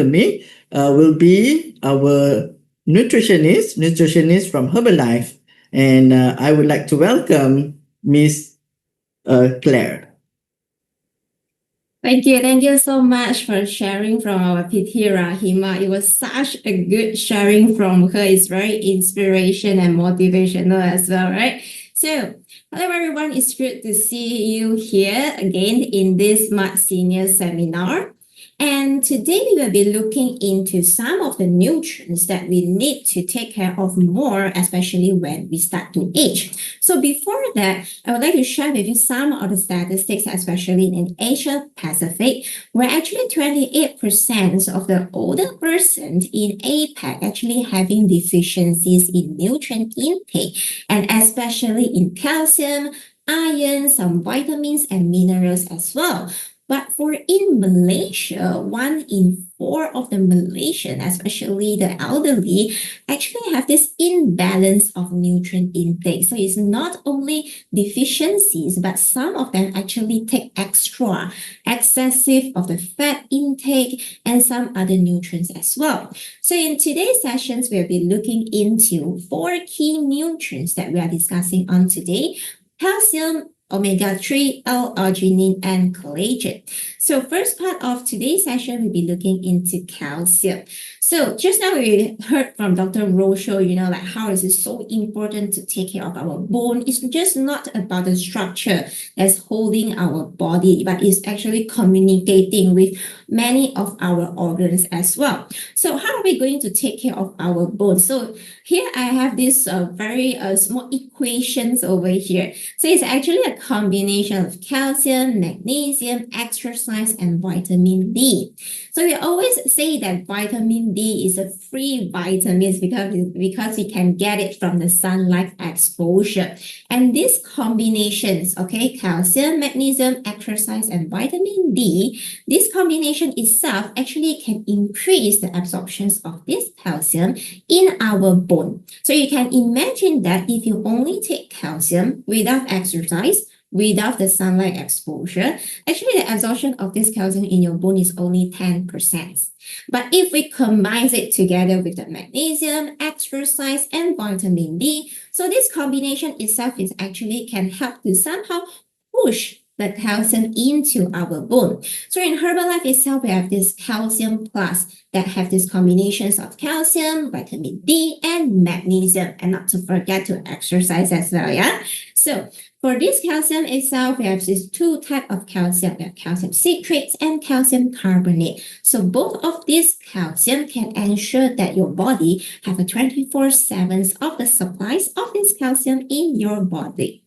me, will be our nutritionist from Herbalife. And I would like to welcome Miss Claire.
Thank you so much for sharing from our PT Rahima. It was such a good sharing from her. It's very inspirational and motivational as well, right? So, hello everyone. It's good to see you here again in this Smart Senior Seminar. And today we will be looking into some of the nutrients that we need to take care of more, especially when we start to age. So before that, I would like to share with you some of the statistics, especially in Asia Pacific, where actually 28% of the older persons in APAC actually having deficiencies in nutrient intake, and especially in calcium, iron, some vitamins and minerals as well. But for in Malaysia, 1 in 4 of the Malaysians, especially the elderly, actually have this imbalance of nutrient intake. So it's not only deficiencies, but some of them actually take excessive of the fat intake and some other nutrients as well. So in today's sessions, we'll be looking into 4 key nutrients that we are discussing on today: calcium, omega-3, L-arginine, and collagen. So first part of today's session, we'll be looking into calcium. So just now we heard from Dr. Rosho, like how is it so important to take care of our bone. It's just not about the structure that's holding our body, but it's actually communicating with many of our organs as well. So how are we going to take care of our bone? So here I have this very small equations over here. So it's actually a combination of calcium, magnesium, exercise, and vitamin D. So we always say that vitamin D is a free vitamin because we can get it from the sunlight exposure. And these combinations, okay, calcium, magnesium, exercise, and vitamin D, this combination itself actually can increase the absorptions of this calcium in our bone. So you can imagine that if you only take calcium without exercise, without the sunlight exposure, actually the absorption of this calcium in your bone is only 10%. But if we combine it together with the magnesium, exercise, and vitamin D, so this combination itself is actually can help to somehow push the calcium into our bone. So in Herbalife itself, we have this calcium plus that have these combinations of calcium, vitamin D, and magnesium, and not to forget to exercise as well, yeah? So for this calcium itself, we have these 2 types of calcium. We have calcium citrates and calcium carbonate. So both of these calcium can ensure that your body have a 24/7 of the supplies of this calcium in your body.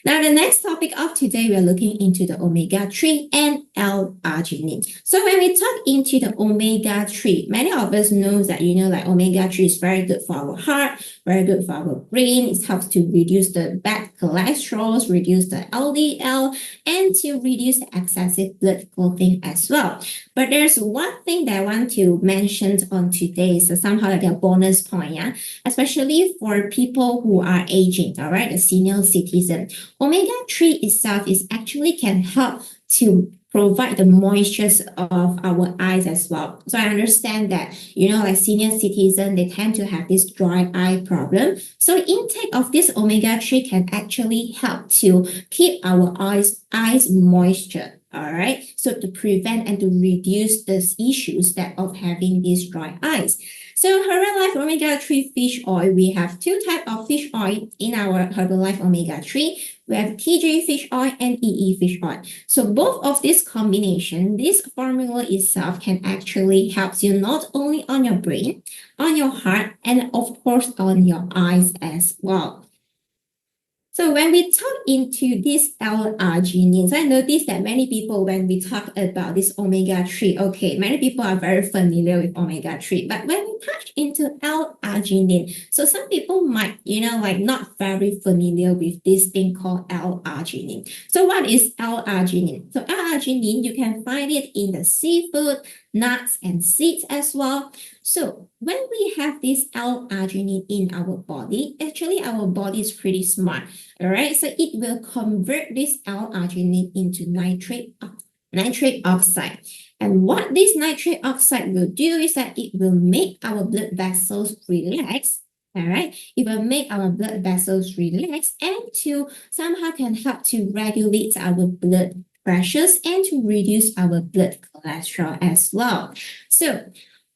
Now, the next topic of today, we are looking into the omega-3 and L-arginine. So when we talk into the omega-3, many of us know that, like omega-3 is very good for our heart, very good for our brain. It helps to reduce the bad cholesterol, reduce the LDL, and to reduce the excessive blood clotting as well. But there's one thing that I want to mention on today, so somehow like a bonus point, yeah, especially for people who are aging, all right, the senior citizen. Omega-3 itself is actually can help to provide the moisture of our eyes as well. So I understand that, like senior citizens, they tend to have this dry eye problem. So intake of this omega-3 can actually help to keep our eyes moisture. All right, so to prevent and to reduce these issues that of having these dry eyes. So Herbalife omega-3 fish oil, we have two types of fish oil in our Herbalife omega-3. We have TG fish oil and EE fish oil. So both of this combination, this formula itself can actually help you not only on your brain, on your heart, and of course on your eyes as well. So when we talk into this L-arginine, I noticed that many people, when we talk about this omega-3, okay, many people are very familiar with omega-3, but when we touch into L-arginine, so some people might, like not very familiar with this thing called L-arginine. So what is L-arginine? So L-arginine, you can find it in the seafood, nuts, and seeds as well. So when we have this L-arginine in our body, actually our body is pretty smart, all right? So it will convert this L-arginine into nitrate oxide. And what this nitrate oxide will do is that it will make our blood vessels relax. All right, it will make our blood vessels relax and to somehow can help to regulate our blood pressures and to reduce our blood cholesterol as well. So,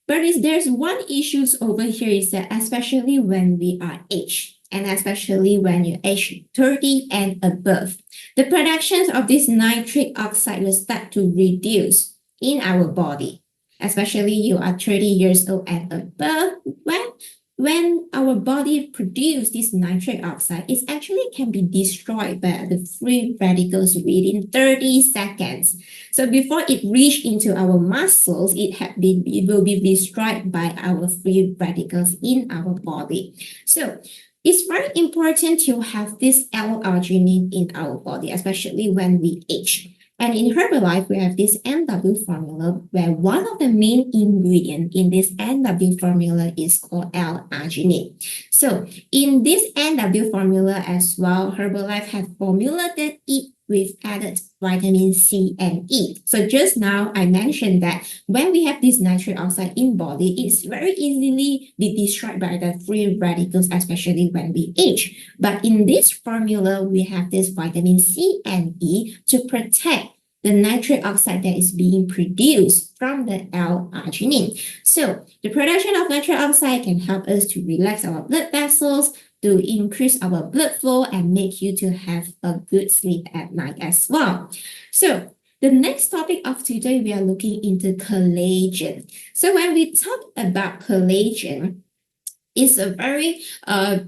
but there's one issue over here is that especially when we are aged, and especially when you age 30 and above, the production of this nitric oxide will start to reduce in our body, especially you are 30 years old and above. When our body produces this nitric oxide, it actually can be destroyed by the free radicals within 30 seconds. So before it reaches into our muscles, it will be destroyed by our free radicals in our body. So it's very important to have this L-arginine in our body, especially when we age. And in Herbalife, we have this NW formula where one of the main ingredients in this NW formula is called L-arginine. So in this NW formula as well, Herbalife has formulated it with added vitamin C and E. So just now I mentioned that when we have this nitric oxide in body, it's very easily be destroyed by the free radicals, especially when we age. But in this formula, we have this vitamin C and E to protect the nitric oxide that is being produced from the L-arginine. So the production of nitric oxide can help us to relax our blood vessels, to increase our blood flow and make you to have a good sleep at night as well. So the next topic of today, we are looking into collagen. So when we talk about collagen, it's a very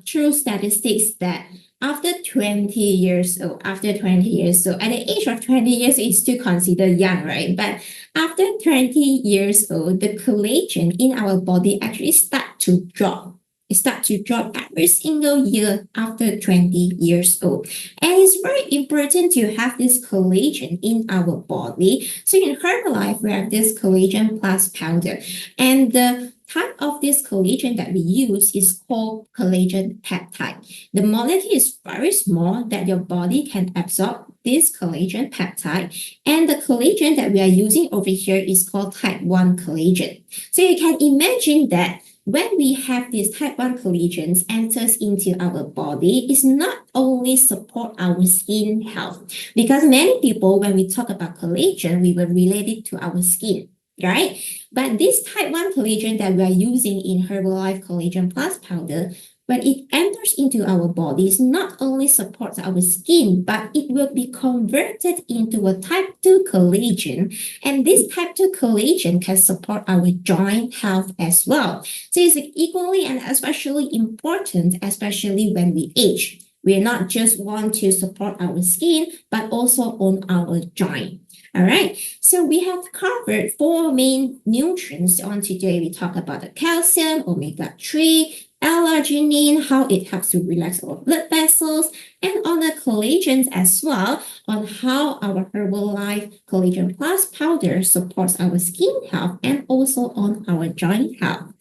true statistics that after 20 years old, at the age of 20 years, it's still considered young, right? But after 20 years old, the collagen in our body actually start to drop. It starts to drop every single year after 20 years old. And it's very important to have this collagen in our body. So in Herbalife, we have this collagen plus powder. And the type of this collagen that we use is called collagen peptide. The molecule is very small that your body can absorb this collagen peptide. And the collagen that we are using over here is called type 1 collagen. So you can imagine that when we have this type 1 collagens enters into our body, it's not only support our skin health, because many people, when we talk about collagen, we will relate it to our skin, right? But this type 1 collagen that we are using in Herbalife Collagen Plus powder, when it enters into our bodies, not only supports our skin, but it will be converted into a type 2 collagen. And this type 2 collagen can support our joint health as well. So it's equally and especially important, especially when we age. We not just want to support our skin, but also on our joint. All right, so we have covered 4 main nutrients on today. We talk about the calcium, omega-3, L-arginine, how it helps to relax our blood vessels, and on the collagens as well, on how our Herbalife Collagen Plus powder supports our skin health and also on our joint health.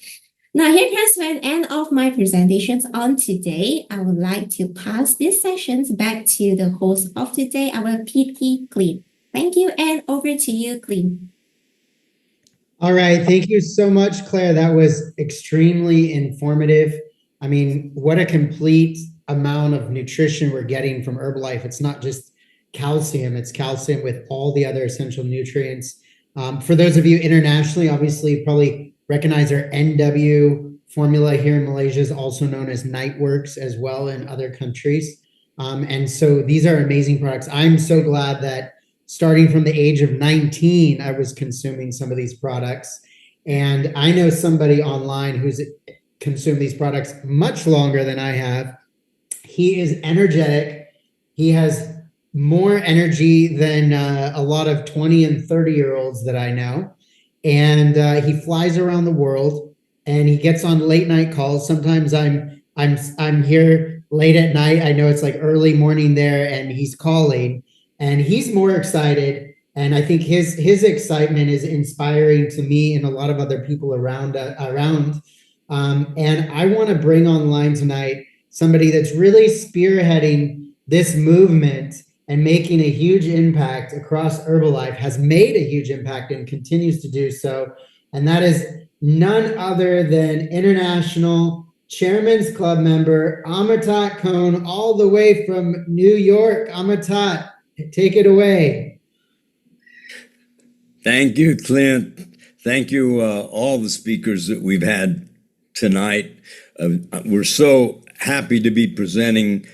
Now, here comes the end of my presentations on today. I would like to pass these sessions back to the host of today, our PT Clean. Thank you, and over to you, Clean.
All right. Thank you so much, Claire. That was extremely informative. I mean, what a complete amount of nutrition we're getting from Herbalife. It's not just calcium, it's calcium with all the other essential nutrients. For those of you internationally, obviously, probably recognize our NW formula here in Malaysia is also known as Nightworks as well in other countries. And so these are amazing products. I'm so glad that starting from the age of 19, I was consuming some of these products. And I know somebody online who's consumed these products much longer than I have. He is energetic. He has more energy than a lot of 20 and 30-year-olds that I know. And he flies around the world and he gets on late night calls. Sometimes I'm here late at night. I know it's like early morning there and he's calling. And he's more excited, and I think his excitement is inspiring to me and a lot of other people around. And I want to bring online tonight somebody that's really spearheading this movement and making a huge impact across Herbalife, has made a huge impact and continues to do so. And that is none other than International Chairman's Club member Amitat Kohn, all the way from New York. Amitat, take it away.
Thank you, Clint. Thank you, all the speakers that we've had tonight. We're so happy to be presenting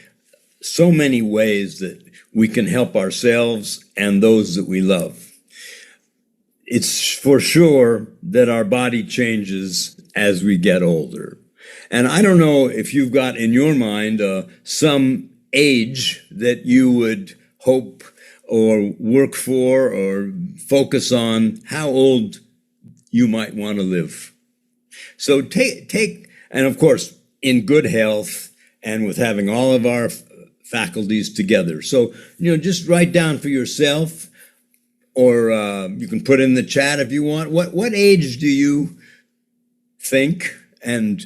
so many ways that we can help ourselves and those that we love. It's for sure that our body changes as we get older. And I don't know if you've got in your mind some age that you would hope or work for or focus on how old you might want to live. So take, and of course, in good health and with having all of our faculties together. So, just write down for yourself, or you can put in the chat if you want. What age do you think and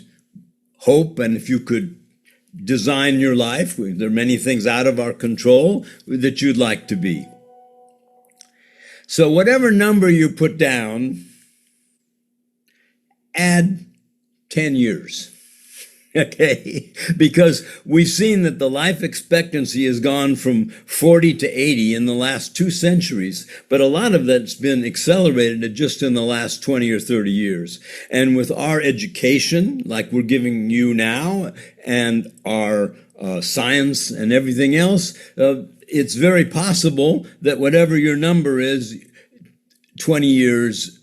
hope, and if you could design your life, there are many things out of our control, that you'd like to be. So whatever number you put down, add 10 years. Okay, because we've seen that the life expectancy has gone from 40 to 80 in the last 2 centuries, but a lot of that's been accelerated just in the last 20 or 30 years. And with our education, like we're giving you now, and our science and everything else, it's very possible that whatever your number is, 20 years,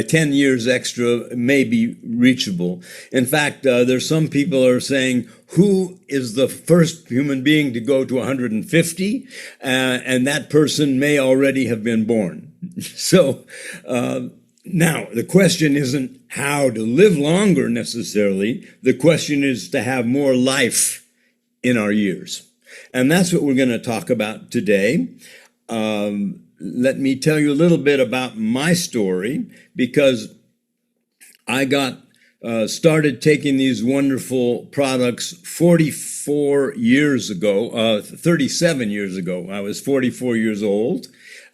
10 years extra may be reachable. In fact, there's some people are saying, who is the first human being to go to 150? And that person may already have been born. So now the question isn't how to live longer necessarily. The question is to have more life in our years. And that's what we're going to talk about today. Let me tell you a little bit about my story, because I got started taking these wonderful products 37 years ago. I was 44 years old.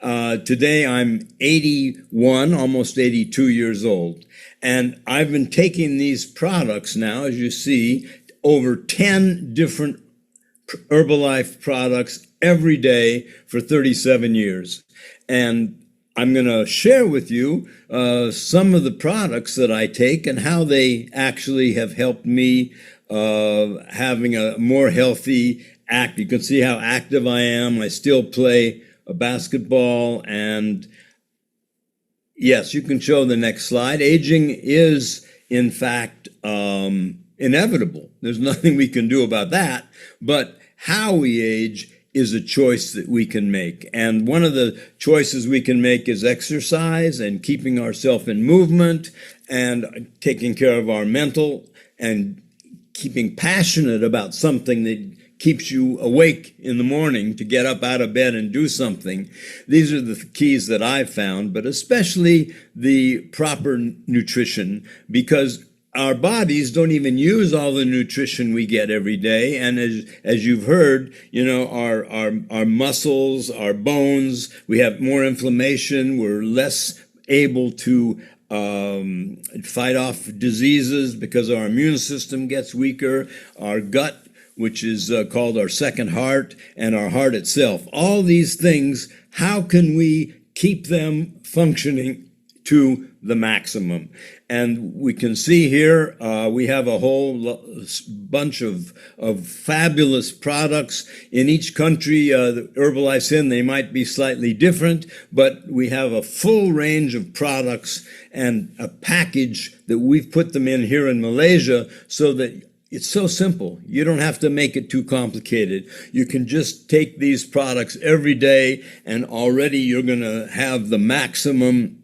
Today I'm 81, almost 82 years old. And I've been taking these products now, as you see, over 10 different Herbalife products every day for 37 years. And I'm going to share with you some of the products that I take and how they actually have helped me having a more healthy act. You can see how active I am. I still play basketball. And yes, you can show the next slide. Aging is, in fact, inevitable. There's nothing we can do about that. But How we age is a choice that we can make. And one of the choices we can make is exercise and keeping ourselves in movement and taking care of our mental and keeping passionate about something that keeps you awake in the morning to get up out of bed and do something. These are the keys that I've found, but especially the proper nutrition, because our bodies don't even use all the nutrition we get every day. And as you've heard, you know, our muscles, our bones, we have more inflammation. We're less able to fight off diseases because our immune system gets weaker. Our gut, which is called our second heart, and our heart itself. All these things, how can we keep them functioning to the maximum? And we can see here, we have a whole bunch of fabulous products. In each country, the Herbalife's in, they might be slightly different, but we have a full range of products and a package that we've put them in here in Malaysia so that it's so simple. You don't have to make it too complicated. You can just take these products every day and already you're going to have the maximum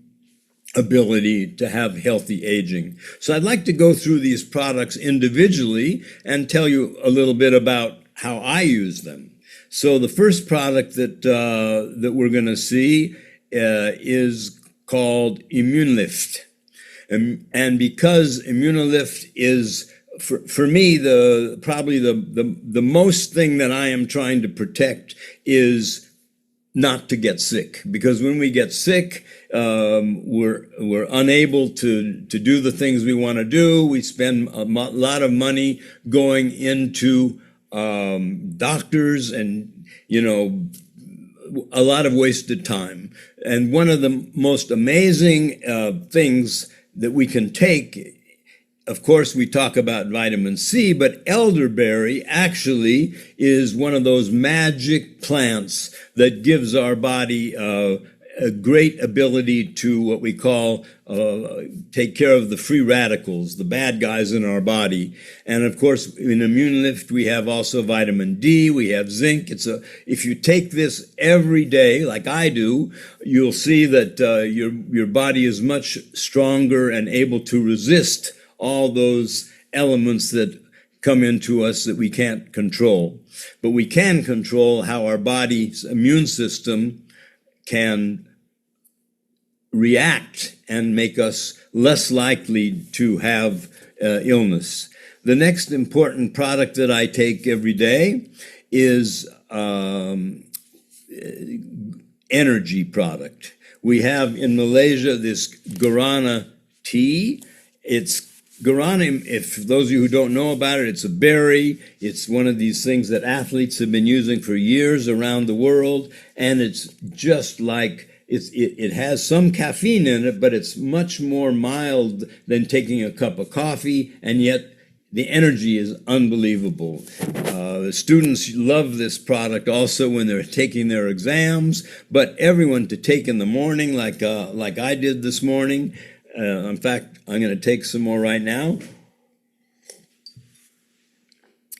ability to have healthy aging. So I'd like to go through these products individually and tell you a little bit about how I use them. So the first product that we're going to see is called ImmuneLift. And because ImmuneLift is for me, probably the most thing that I am trying to protect is not to get sick, because when we get sick, we're unable to do the things we want to do. We spend a lot of money going into doctors, and a lot of wasted time. And one of the most amazing things that we can take, of course, we talk about vitamin C, but elderberry actually is one of those magic plants that gives our body a great ability to what we call take care of the free radicals, the bad guys in our body. And of course, in ImmuneLift, we have also vitamin D, we have zinc. If you take this every day, like I do, you'll see that your body is much stronger and able to resist all those elements that come into us that we can't control. But we can control how our body's immune system can react and make us less likely to have illness. The next important product that I take every day is energy product. We have in Malaysia this guarana tea. It's guarana, if those of you who don't know about it, it's a berry. It's one of these things that athletes have been using for years around the world. And it's just like, it has some caffeine in it, but it's much more mild than taking a cup of coffee. And yet the energy is unbelievable. The students love this product also when they're taking their exams, but everyone to take in the morning like I did this morning. In fact, I'm going to take some more right now.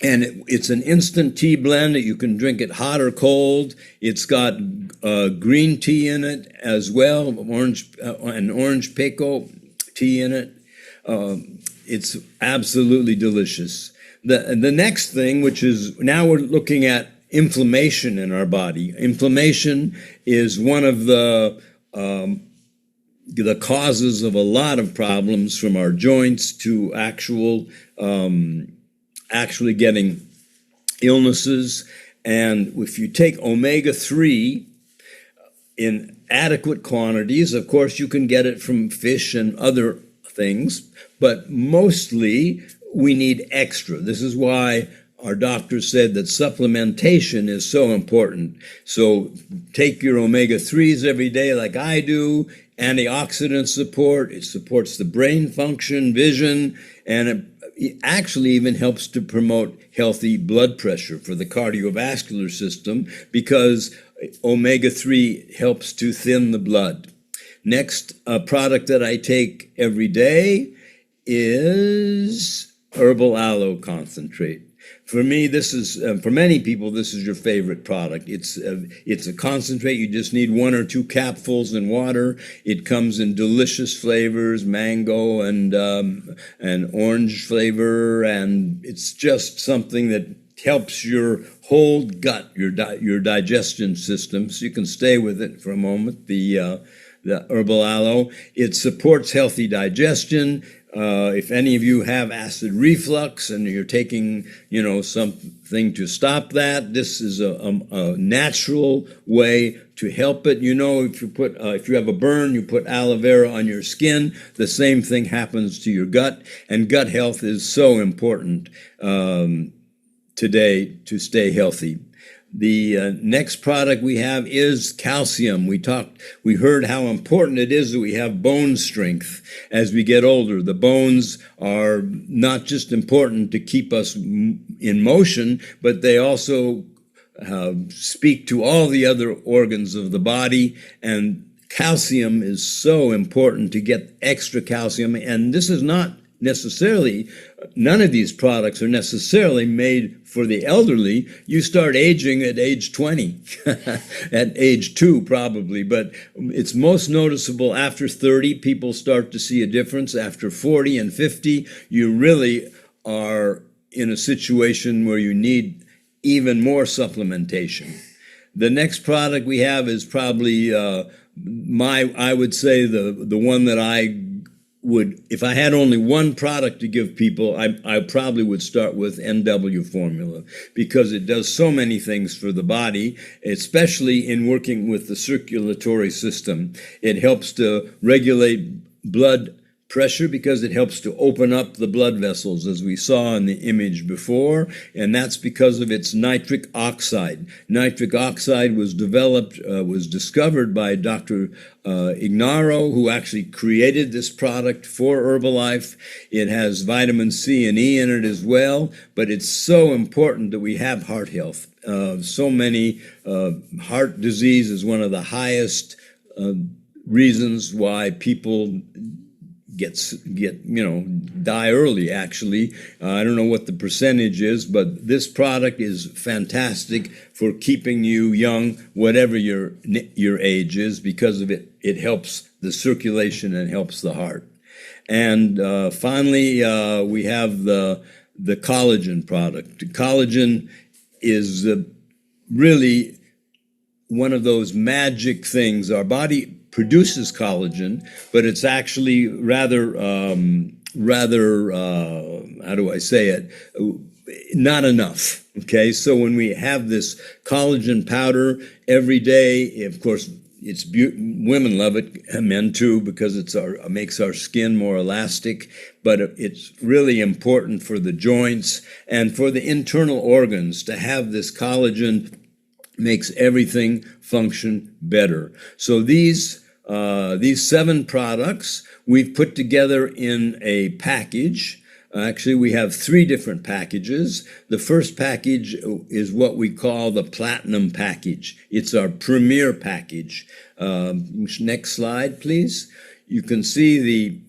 And it's an instant tea blend that you can drink it hot or cold. It's got green tea in it as well, orange pekoe tea in it. It's absolutely delicious. The next thing, which is now we're looking at inflammation in our body. Inflammation is one of the causes of a lot of problems, from our joints to actually getting illnesses. And if you take omega-3 in adequate quantities, of course you can get it from fish and other things, but mostly we need extra. This is why our doctor said that supplementation is so important. So take your omega-3s every day like I do. Antioxidant support, it supports the brain function, vision, and it actually even helps to promote healthy blood pressure for the cardiovascular system, because omega-3 helps to thin the blood. Next product that I take every day is herbal aloe concentrate. For me, this is for many people. This is your favorite product. It's a concentrate. You just need 1 or 2 capfuls in water. It comes in delicious flavors, mango and orange flavor, and it's just something that helps your whole gut, your digestion system. So you can stay with it for a moment. The herbal aloe. It supports healthy digestion. If any of you have acid reflux and you're taking, something to stop that, this is a natural way to help it. If you have a burn, you put aloe vera on your skin, the same thing happens to your gut. And gut health is so important today to stay healthy. The next product we have is calcium. We heard how important it is that we have bone strength as we get older. The bones are not just important to keep us in motion, but they also speak to all the other organs of the body. And calcium is so important to get extra calcium. And this is not necessarily, none of these products are necessarily made for the elderly. You start aging at age 20, at age 2 probably, but it's most noticeable after 30. People start to see a difference. After 40 and 50, you really are in a situation where you need even more supplementation. The next product we have is probably I would say the one that if I had only one product to give people, I probably would start with NW formula, because it does so many things for the body, especially in working with the circulatory system. It helps to regulate blood pressure because it helps to open up the blood vessels, as we saw in the image before, and that's because of its nitric oxide. Nitric oxide was discovered by Dr. Ignaro, who actually created this product for Herbalife. It has vitamin C and E in it as well, but it's so important that we have heart health. So many heart disease is one of the highest reasons why people die early, actually. I don't know what the percentage is, but this product is fantastic for keeping you young, whatever your age is, because of it. It helps the circulation and helps the heart. And finally, we have the collagen product. Collagen is really one of those magic things. Our body produces collagen, but it's actually rather, how do I say it? Not enough. Okay. So when we have this collagen powder every day, of course, women love it, men too, because it makes our skin more elastic, but it's really important for the joints and for the internal organs to have this collagen. Makes everything function better. So these 7 products we've put together in a package. Actually, we have 3 different packages. The first package is what we call the Platinum package. It's our premier package. Next slide, please. You can see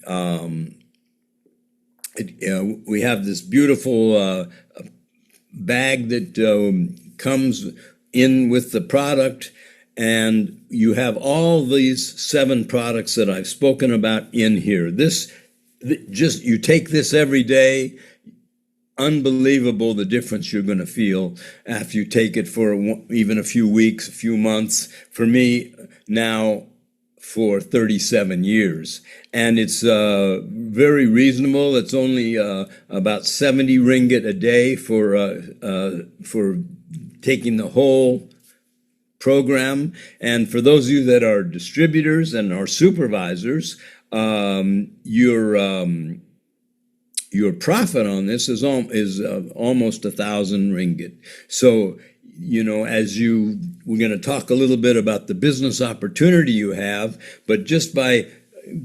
we have this beautiful bag that comes in with the product, and you have all these 7 products that I've spoken about in here. You take this every day, unbelievable the difference you're going to feel after you take it for even a few weeks, a few months. For me now, for 37 years. And it's very reasonable. It's only about 70 ringgit a day for taking the whole program. And for those of you that are distributors and are supervisors, your profit on this is almost 1,000 ringgit. So, we're going to talk a little bit about the business opportunity you have, but just by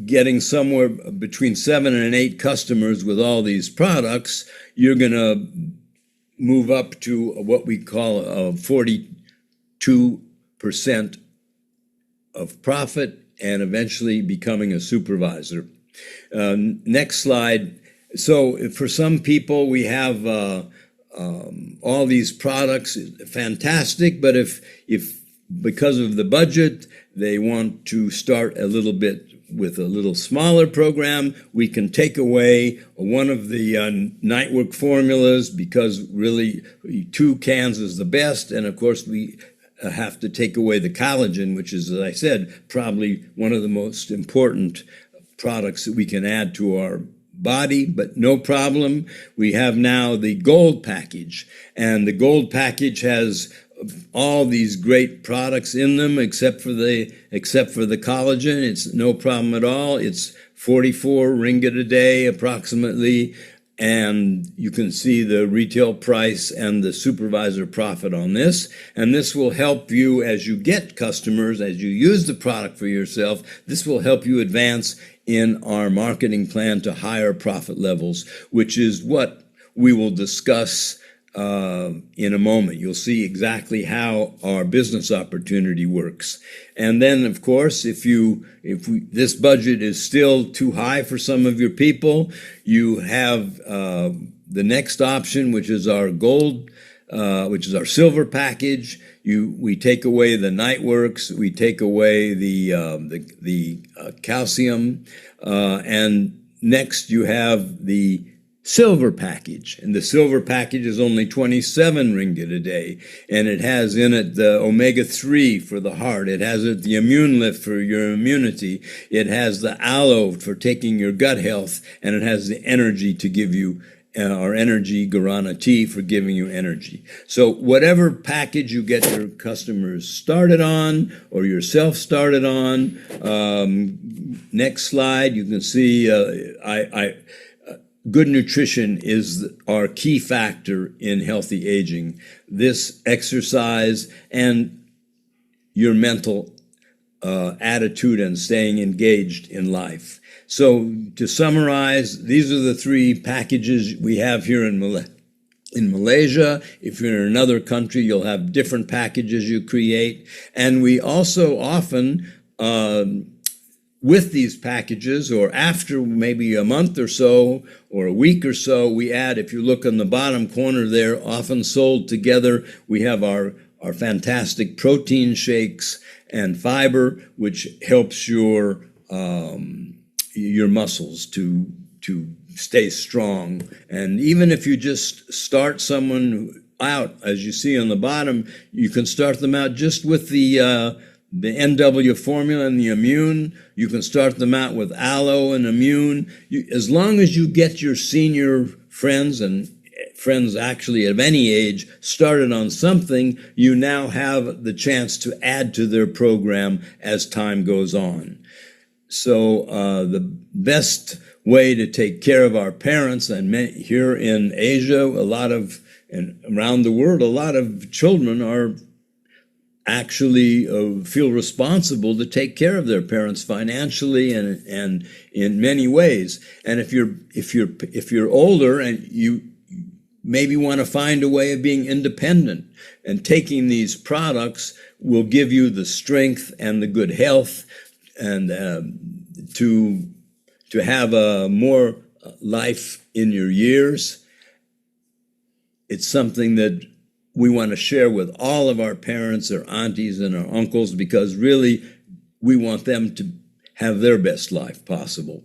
getting somewhere between 7 and 8 customers with all these products, you're going to move up to what we call 42% of profit and eventually becoming a supervisor. Next slide. So for some people, we have all these products, fantastic, but if because of the budget, they want to start a little bit with a little smaller program, we can take away one of the Nightwork formulas because really 2 cans is the best. And of course, we have to take away the collagen, which is, as I said, probably one of the most important products that we can add to our body, but no problem. We have now the gold package, and the gold package has all these great products in them except for the collagen. It's no problem at all. It's 44 ringgit a day approximately, and you can see the retail price and the supervisor profit on this. And this will help you as you get customers, as you use the product for yourself. This will help you advance in our marketing plan to higher profit levels, which is what we will discuss in a moment. You'll see exactly how our business opportunity works. And then, of course, if this budget is still too high for some of your people, you have the next option, which is our gold, which is our silver package. We take away the Nightworks, we take away the calcium, and next you have the silver package, and the silver package is only 27 ringgit a day, and it has in it the omega-3 for the heart, it has the immune lift for your immunity, it has the aloe for taking your gut health, and it has the energy to give you our energy guarana tea for giving you energy. So whatever package you get your customers started on or yourself started on, next slide, you can see good nutrition is our key factor in healthy aging. This exercise and your mental attitude and staying engaged in life. So to summarize, these are the 3 packages we have here in Malaysia. If you're in another country, you'll have different packages you create. And we also often with these packages, or after maybe a month or so, or a week or so, we add, if you look on the bottom corner there, often sold together, we have our fantastic protein shakes and fiber, which helps your muscles to stay strong. And even if you just start someone out, as you see on the bottom, you can start them out just with the NW formula and the immune. You can start them out with aloe and immune. As long as you get your senior friends and friends actually of any age started on something, you now have the chance to add to their program as time goes on. So the best way to take care of our parents, and here in Asia, and around the world, a lot of children are actually feel responsible to take care of their parents financially and in many ways. And if you're older and you maybe want to find a way of being independent, and taking these products will give you the strength and the good health and to have more life in your years. It's something that we want to share with all of our parents, our aunties, and our uncles, because really we want them to have their best life possible.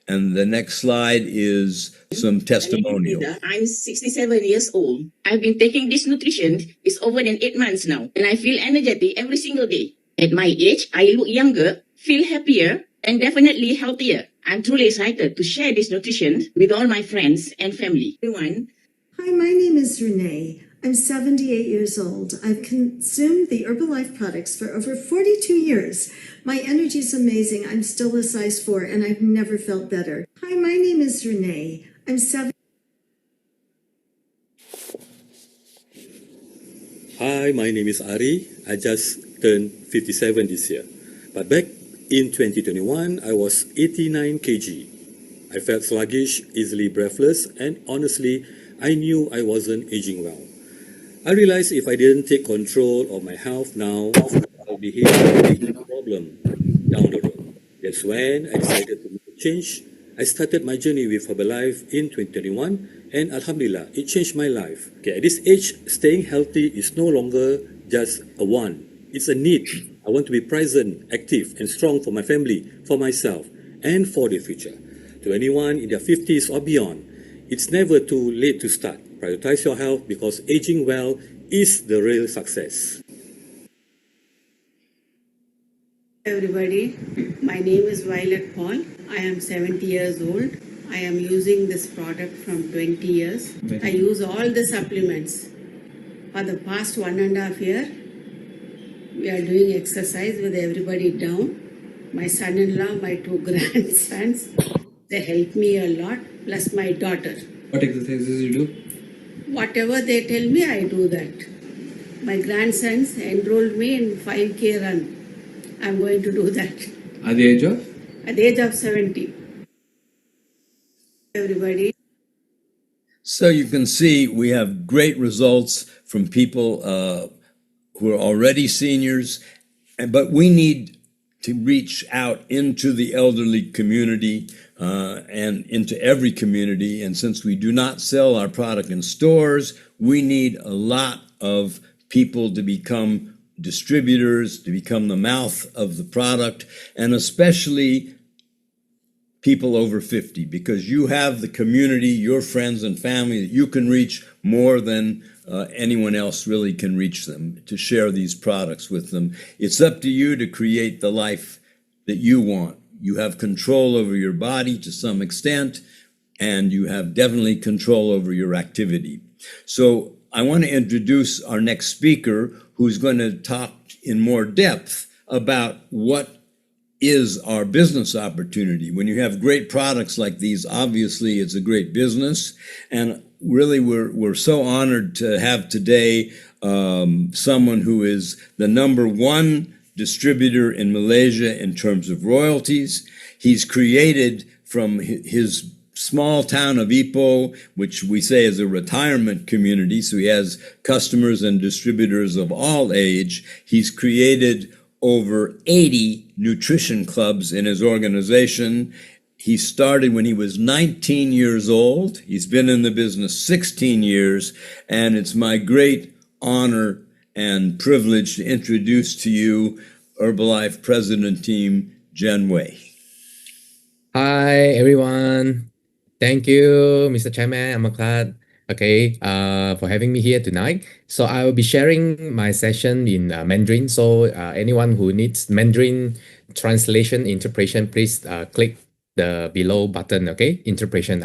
And the next slide is some testimonials.
I'm 67 years old. I've been taking this nutrition. It's over than 8 months now, and I feel energetic every single day. At my age, I look younger, feel happier, and definitely healthier. I'm truly excited to share this nutrition with all my friends and family. Everyone.
Hi, my name is Renee. I'm 78 years old. I've consumed the Herbalife products for over 42 years. My energy is amazing. I'm still a size 4 and I've never felt better. Hi, my name is Renee. I'm 7.
Hi, my name is Ari. I just turned 57 this year. But back in 2021, I was 89 kg. I felt sluggish, easily breathless, and honestly, I knew I wasn't aging well. I realized if I didn't take control of my health now, I'll be hitting a problem down the road. That's when I decided to make a change. I started my journey with Herbalife in 2021, And Alhamdulillah, it changed my life. Okay, at this age, staying healthy is no longer just a want. It's a need. I want to be present, active, and strong for my family, for myself, and for the future. To anyone in their 50s or beyond, it's never too late to start. Prioritize your health because aging well is the real success.
Everybody, my name is Violet Paul. I am 70 years old. I am using this product from 20 years. I use all the supplements. For the past 1.5 years, we are doing exercise with everybody down. My son-in-law, my 2 grandsons, they help me a lot, plus my daughter.
What exercises you do?
Whatever they tell me, I do that. My grandsons enrolled me in 5K run. I'm going to do that.
At the age of?
At the age of 70. Everybody.
So you can see we have great results from people who are already seniors, but we need to reach out into the elderly community and into every community. And since we do not sell our product in stores, we need a lot of people to become distributors, to become the mouth of the product, and especially people over 50, because you have the community, your friends and family that you can reach more than anyone else really can reach them, to share these products with them. It's up to you to create the life that you want. You have control over your body to some extent, and you have definitely control over your activity. So I want to introduce our next speaker, who's going to talk in more depth about what is our business opportunity. When you have great products like these, obviously it's a great business. And really we're so honored to have today someone who is the #1 distributor in Malaysia in terms of royalties. He's created from his small town of Ipoh, which we say is a retirement community, so he has customers and distributors of all age. He's created over 80 nutrition clubs in his organization. He started when he was 19 years old. He's been in the business 16 years, and it's my great honor and privilege to introduce to you Herbalife President Team Jen Wei.
Hi, everyone. Thank you, Mr. Chairman. I'm glad, for having me here tonight. So I will be sharing my session in Mandarin. So anyone who needs Mandarin translation, interpretation, please click the below button, interpretation.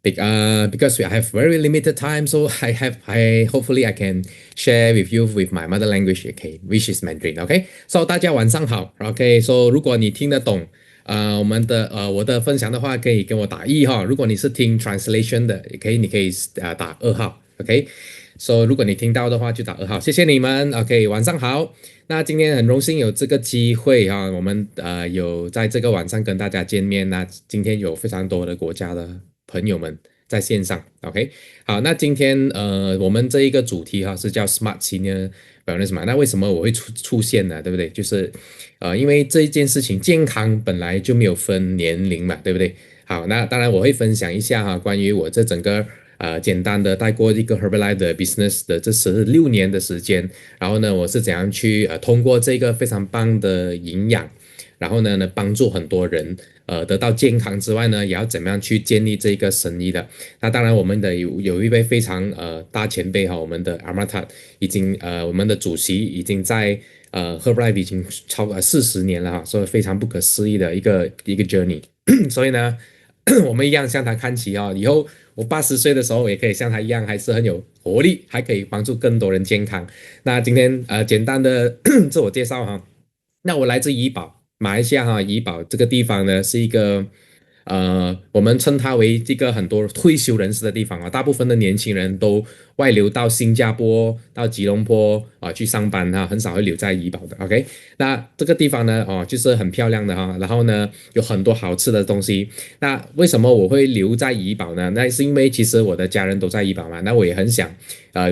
Because we have very limited time, so hopefully I can share with you with my mother language, which is Mandarin, So 大家晚上好 So 如果你听得懂我的分享的话，可以跟我打1哈。如果你是听 translation 的，你可以打2号 So 如果你听到的话就打2号，谢谢你们。晚上好。那今天很荣幸有这个机会哈，我们有在这个晚上跟大家见面。那今天有非常多的国家的朋友们在线上 好，那今天我们这一个主题哈是叫 Smart Senior Wellness 嘛，那为什么我会出现呢？对不对？就是因为这一件事情，健康本来就没有分年龄嘛，对不对？好，那当然我会分享一下哈，关于我这整个简单的带过一个 Herbalife 的 business 的这16年的时间，然后呢，我是怎样去通过这个非常棒的营养，然后呢帮助很多人得到健康之外呢，也要怎么样去建立这个生意的。那当然我们的有一位非常大前辈哈，我们的 Amartat 已经我们的主席已经在Herbalife 已经超过40年了哈，所以非常不可思议的一个 journey 所以呢我们一样向他看齐啊，以后我80岁的时候也可以像他一样，还是很有活力，还可以帮助更多人健康。那今天简单的自我介绍哈，那我来自怡保，马来西亚哈，怡保这个地方呢是一个我们称它为这个很多退休人士的地方啊，大部分的年轻人都外流到新加坡、到吉隆坡去上班哈，很少会留在怡保的。OK， 那这个地方呢就是很漂亮的哈，然后呢有很多好吃的东西。那为什么我会留在怡保呢？那是因为其实我的家人都在怡保嘛，那我也很想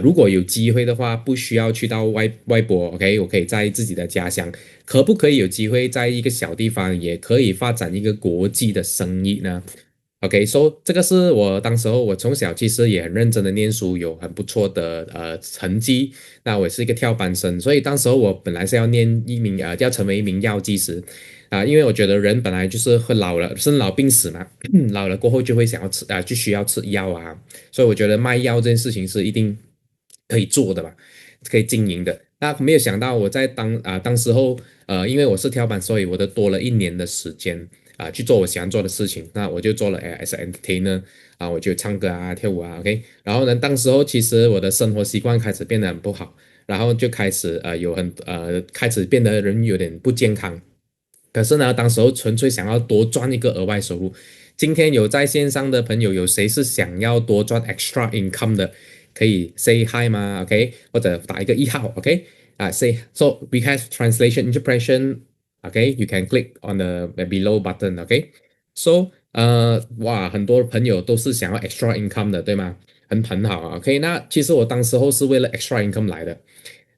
如果有机会的话，不需要去到外国 OK， 我可以在自己的家乡，可不可以有机会在一个小地方也可以发展一个国际的生意呢？ OK，so 这个是我当时候我从小其实也很认真的念书，有很不错的成绩。那我也是一个跳板生，所以当时候我本来是要念一名要成为一名药剂师因为我觉得人本来就是会老了，生老病死嘛，老了过后就会想要吃就需要吃药所以我觉得卖药这件事情是一定可以做的吧，可以经营的。那没有想到我在当时候因为我是跳板，所以我的多了1年的时间去做我喜欢做的事情。那我就做了as an entertainer我就唱歌跳舞OK。然后呢，当时候其实我的生活习惯开始变得很不好，然后就开始开始变得人有点不健康。可是呢，当时候纯粹想要多赚一个额外收入。今天有在线上的朋友，有谁是想要多赚 extra income 的？可以 say hi 吗 ？OK， 或者打一个1号 OK say so we have translation interpretation OK you can click on the below button OK so 哇，很多朋友都是想要 extra income 的，对吗？很好OK，那其实我当时候是为了 extra income 来的。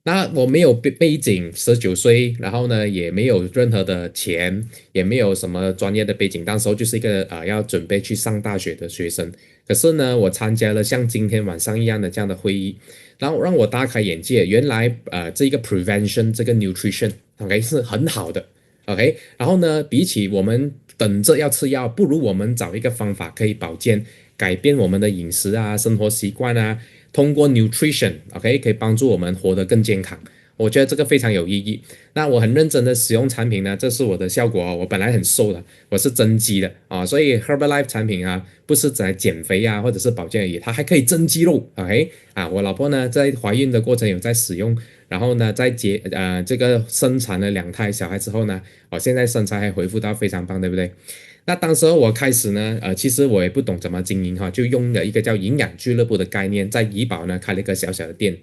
那我没有背景，19岁，然后呢也没有任何的钱，也没有什么专业的背景，当时候就是一个要准备去上大学的学生。可是呢，我参加了像今天晚上一样的这样的会议，然后让我大开眼界，原来这个 prevention 这个 nutrition OK 是很好的 OK。然后呢，比起我们等着要吃药，不如我们找一个方法可以保健，改变我们的饮食生活习惯通过 nutrition OK 可以帮助我们活得更健康。我觉得这个非常有意义。那我很认真的使用产品呢，这是我的效果我本来很瘦的，我是增肌的所以 Herbalife 产品不是在减肥或者是保健而已，它还可以增肌肉 OK 我老婆呢在怀孕的过程有在使用，然后呢在这个生产了2胎小孩之后呢，现在身材还恢复到非常棒，对不对？那当时我开始呢，其实我也不懂怎么经营就用了一个叫营养俱乐部的概念，在怡保呢开了一个小小的店。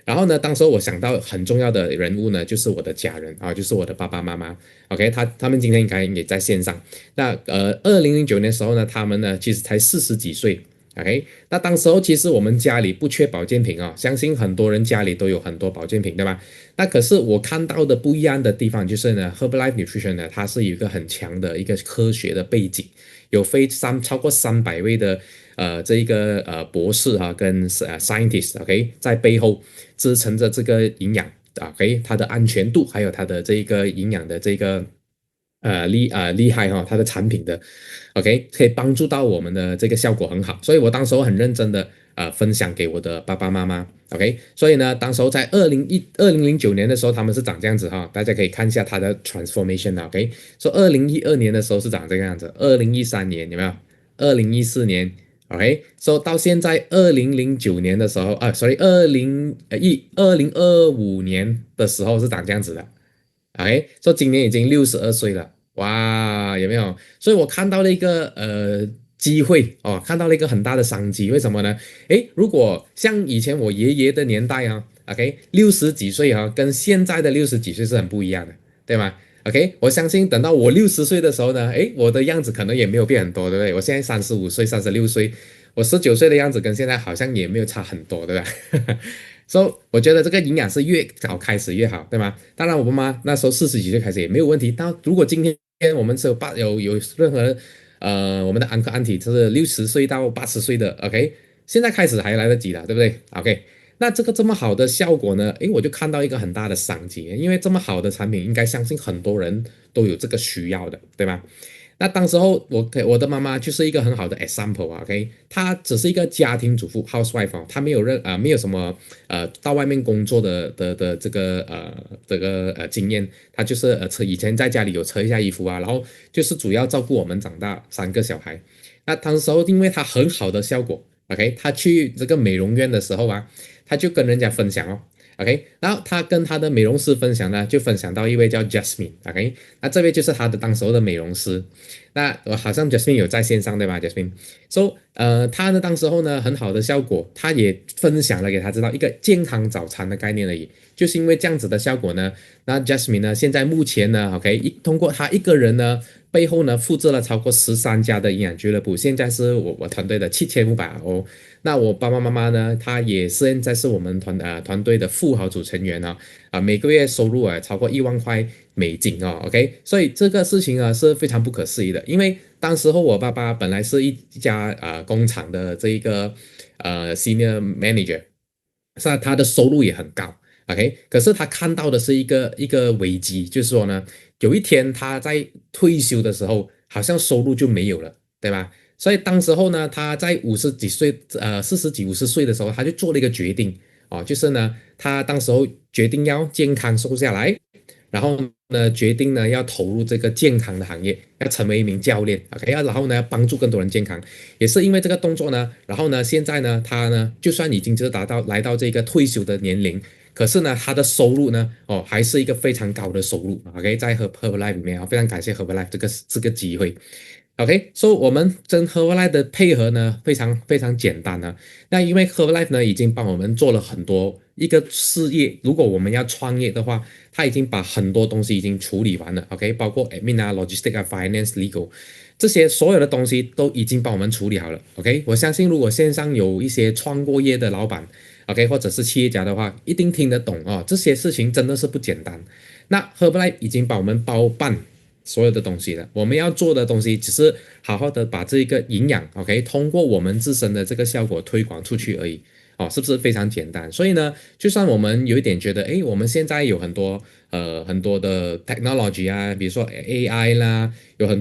然后呢，当时我想到很重要的人物呢，就是我的家人就是我的爸爸妈妈。OK，他们今天应该也在线上。那2009年的时候呢，他们呢其实才40几岁。OK，那当时候其实我们家里不缺保健品相信很多人家里都有很多保健品，对吧？那可是我看到的不一样的地方就是呢 ，Herbalife Nutrition 呢，它是有一个很强的一个科学的背景，有超过300位的这一个博士跟scientist OK 在背后支撑着这个营养OK 它的安全度，还有它的这一个营养的这个厉害它的产品的 OK 可以帮助到我们的这个效果很好，所以我当时候很认真的分享给我的爸爸妈妈 OK。 所以呢，当时候在2009年的时候他们是长这样子大家可以看一下它的 transformation OK。 所以2012年的时候是长这个样子，2013年有没有，2014年OK， so 到现在2009年的时候2025年的时候是长这样子的 OK， so 今年已经62岁了，哇，有没有？所以我看到了一个机会看到了一个很大的商机。为什么呢？如果像以前我爷爷的年代OK 60几岁跟现在的60几岁是很不一样的，对吗？OK， 我相信等到我60岁的时候呢，我的样子可能也没有变很多，对不对？我现在35岁、36岁，我19岁的样子跟现在好像也没有差很多，对吧？所以我觉得这个营养是越早开始越好，对吗？当然我妈妈那时候40几岁开始也没有问题。但如果今天我们是有任何我们的安克安体就是60岁到80岁的 OK， 现在开始还来得及的，对不对 OK。那这么好的效果呢？我就看到一个很大的商机，因为这么好的产品，应该相信很多人都有这个需要的，对吗？那当时候我的妈妈就是一个很好的 example OK， 她只是一个家庭主妇 housewife 她没有什么到外面工作的这个经验，她就是以前在家里有车一下衣服然后就是主要照顾我们长大3个小孩。那当时候因为她很好的效果 OK， 她去这个美容院的时候她就跟人家分享OK， 然后她跟她的美容师分享呢，就分享到一位叫 Jasmine OK， 那这位就是她的当时候的美容师。那好像 Jasmine 有在线上对吧 Jasmine？ So 她呢当时候呢很好的效果，她也分享了给她知道一个健康早餐的概念而已。就是因为这样子的效果呢，那 Jasmine 呢现在目前呢 OK 通过她一个人呢背后呢复制了超过13家的营养俱乐部，现在是我团队的7500 RO。那我爸爸妈妈呢，他也现在是我们团队的富豪组成员每个月收入超过1万块美金，OK，所以这个事情是非常不可思议的，因为当时候我爸爸本来是一家工厂的这一个senior manager，是他的收入也很高。OK，可是他看到的是一个危机，就是说呢，有一天他在退休的时候，好像收入就没有了，对吧？所以当时候呢，他在50几岁，40几50岁的时候，他就做了一个决定就是呢，他当时候决定要健康瘦下来，然后呢，决定呢要投入这个健康的行业，要成为一名教练，OK，然后呢帮助更多人健康，也是因为这个动作呢，然后呢，现在呢，他呢就算已经是来到这个退休的年龄。可是呢，他的收入呢，还是一个非常高的收入，OK，在Herbalife 里面非常感谢 Herbalife 这个机会，OK，所以我们跟 Herbalife 的配合呢，非常非常简单呢。那因为 Herbalife 呢，已经帮我们做了很多一个事业，如果我们要创业的话，他已经把很多东西已经处理完了，OK，包括 admin、logistics、finance、legal 这些所有的东西都已经帮我们处理好了，OK，我相信如果线上有一些创过业的老板。OK， 或者是企业家的话，一定听得懂这些事情真的是不简单。那 Herbalife 已经帮我们包办所有的东西了，我们要做的东西只是好好的把这个营养 OK 通过我们自身的这个效果推广出去而已是不是非常简单？所以呢，就算我们有一点觉得，我们现在有很多的 technology 比如说 AI 啦，有很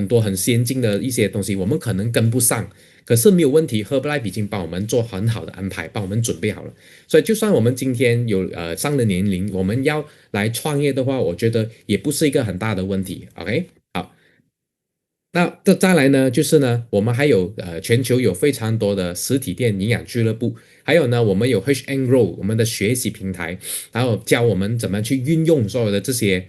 多很先进的一些东西，我们可能跟不上。可是没有问题 ，Herbalife 已经帮我们做很好的安排，帮我们准备好了。所以就算我们今天有上了年龄，我们要来创业的话，我觉得也不是一个很大的问题。OK， 好，那再来呢，就是呢，我们还有全球有非常多的实体店营养俱乐部，还有呢，我们有 H&Grow 我们的学习平台，然后教我们怎么去运用所有的这些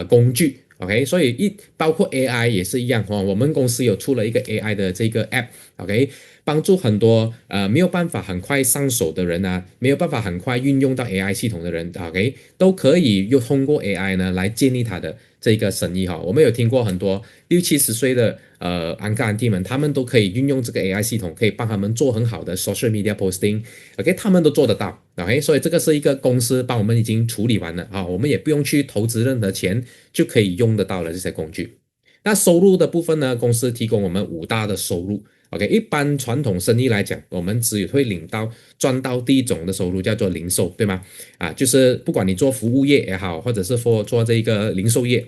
工具。OK， 所以包括 AI 也是一样我们公司有出了一个 AI 的这个 App，OK，帮助很多没有办法很快上手的人没有办法很快运用到 AI 系统的人，OK，都可以又通过 AI 呢来建立他的这个生意我们有听过很多60、70岁的uncle auntie 们，他们都可以运用这个 AI 系统，可以帮他们做很好的 social media posting，OK，他们都做得到，OK，所以这个是一个公司帮我们已经处理完了我们也不用去投资任何钱就可以用得到了这些工具。那收入的部分呢，公司提供我们5大的收入。OK， 一般传统生意来讲，我们只会赚到第一种的收入，叫做零售，对吗？就是不管你做服务业也好，或者是做这个零售业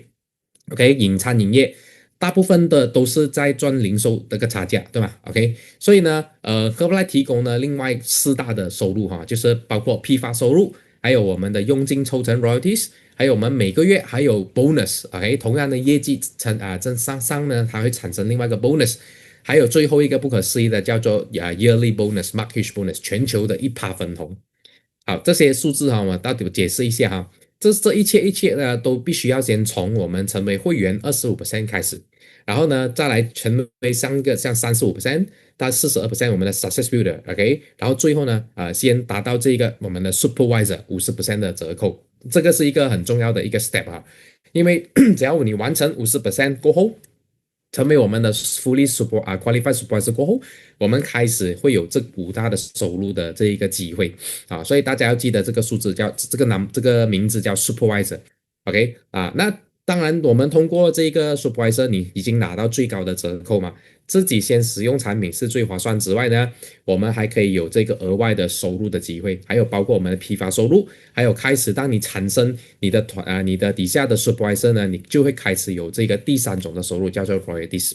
，OK， 餐饮业，大部分的都是在赚零售这个差价，对吗 ？OK， 所以呢，Herbalife 提供呢另外4大的收入就是包括批发收入，还有我们的佣金抽成 royalties。还有我们每个月还有 bonus，OK， 同样的业绩上呢，它会产生另外一个 bonus， 还有最后一个不可思议的叫做yearly bonus、market bonus， 全球的1%分红。好，这些数字我到底解释一下这一切呢都必须要先从我们成为会员25% 开始，然后呢再来成为像35%到42% 我们的 success builder，OK， 然后最后呢先达到这个我们的 supervisor 50% 的折扣。这个是一个很重要的一个 step 因为只要你完成50% 过后，成为我们的 fully qualified supervisor 过后，我们开始会有这5大的收入的这一个机会所以大家要记得这个数字这个名字叫 supervisor，OK 那当然我们通过这个 supervisor 你已经拿到最高的折扣嘛，自己先使用产品是最划算之外呢，我们还可以有这个额外的收入的机会，还有包括我们的批发收入，还有开始当你产生你的底下的 supervisor 呢，你就会开始有这个第3种的收入，叫做 royalties。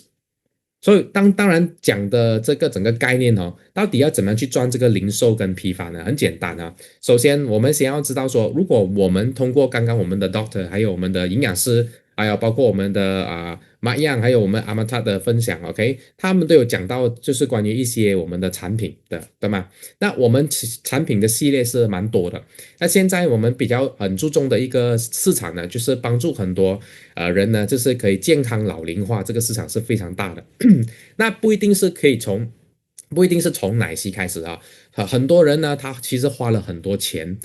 所以当然讲的这个整个概念到底要怎么样去赚这个零售跟批发呢？很简单首先我们先要知道说，如果我们通过刚刚我们的 doctor 还有我们的营养师，还有包括我们的马样，还有我们阿玛塔的分享 ，OK， 他们都有讲到就是关于一些我们的产品的，对吗？那我们产品的系列是蛮多的。那现在我们很注重的一个市场呢，就是帮助很多人呢，就是可以健康老龄化，这个市场是非常大的。那不一定是从奶昔开始很多人呢，他其实花了很多钱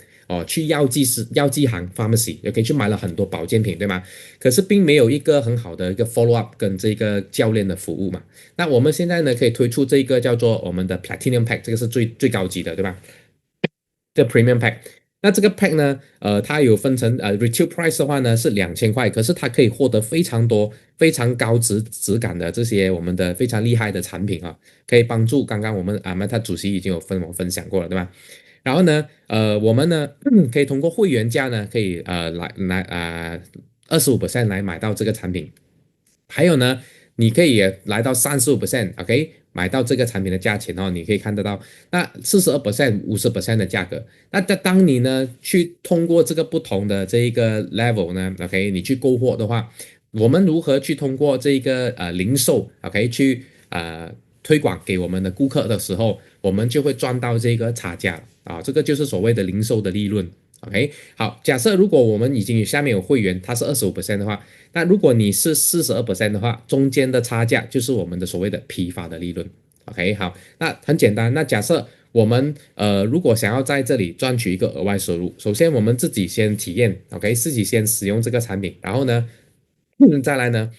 去药剂行 pharmacy，OK，去买了很多保健品，对吗？可是并没有一个很好的一个 follow up 跟这个教练的服务嘛。那我们现在呢可以推出这个叫做我们的 Platinum Pack，这个是最高级的，对吧？这 Premium Pack。那这个 pack 呢，它有分成retail price 的话呢是2000块，可是它可以获得非常多、非常高质感的这些我们的非常厉害的产品啊，可以帮助刚刚我们他主席已经有我分享过了，对吧？然后呢，我们呢可以通过会员价呢，可以25% 来买到这个产品，还有呢，你可以来到35%，OK，买到这个产品的价钱哦，你可以看得到，那42%、50% 的价格。那当你呢去通过这个不同的这一个 level 呢，OK，你去购货的话，我们如何去通过这个零售 OK 去推广给我们的顾客的时候，我们就会赚到这个差价啊，这个就是所谓的零售的利润。OK，好，假设如果我们已经下面有会员，它是25% 的话，那如果你是42% 的话，中间的差价就是我们的所谓的批发的利润。OK，好，那很简单，那假设我们如果想要在这里赚取一个额外收入，首先我们自己先体验 ，OK，自己先使用这个产品，然后呢，再来呢，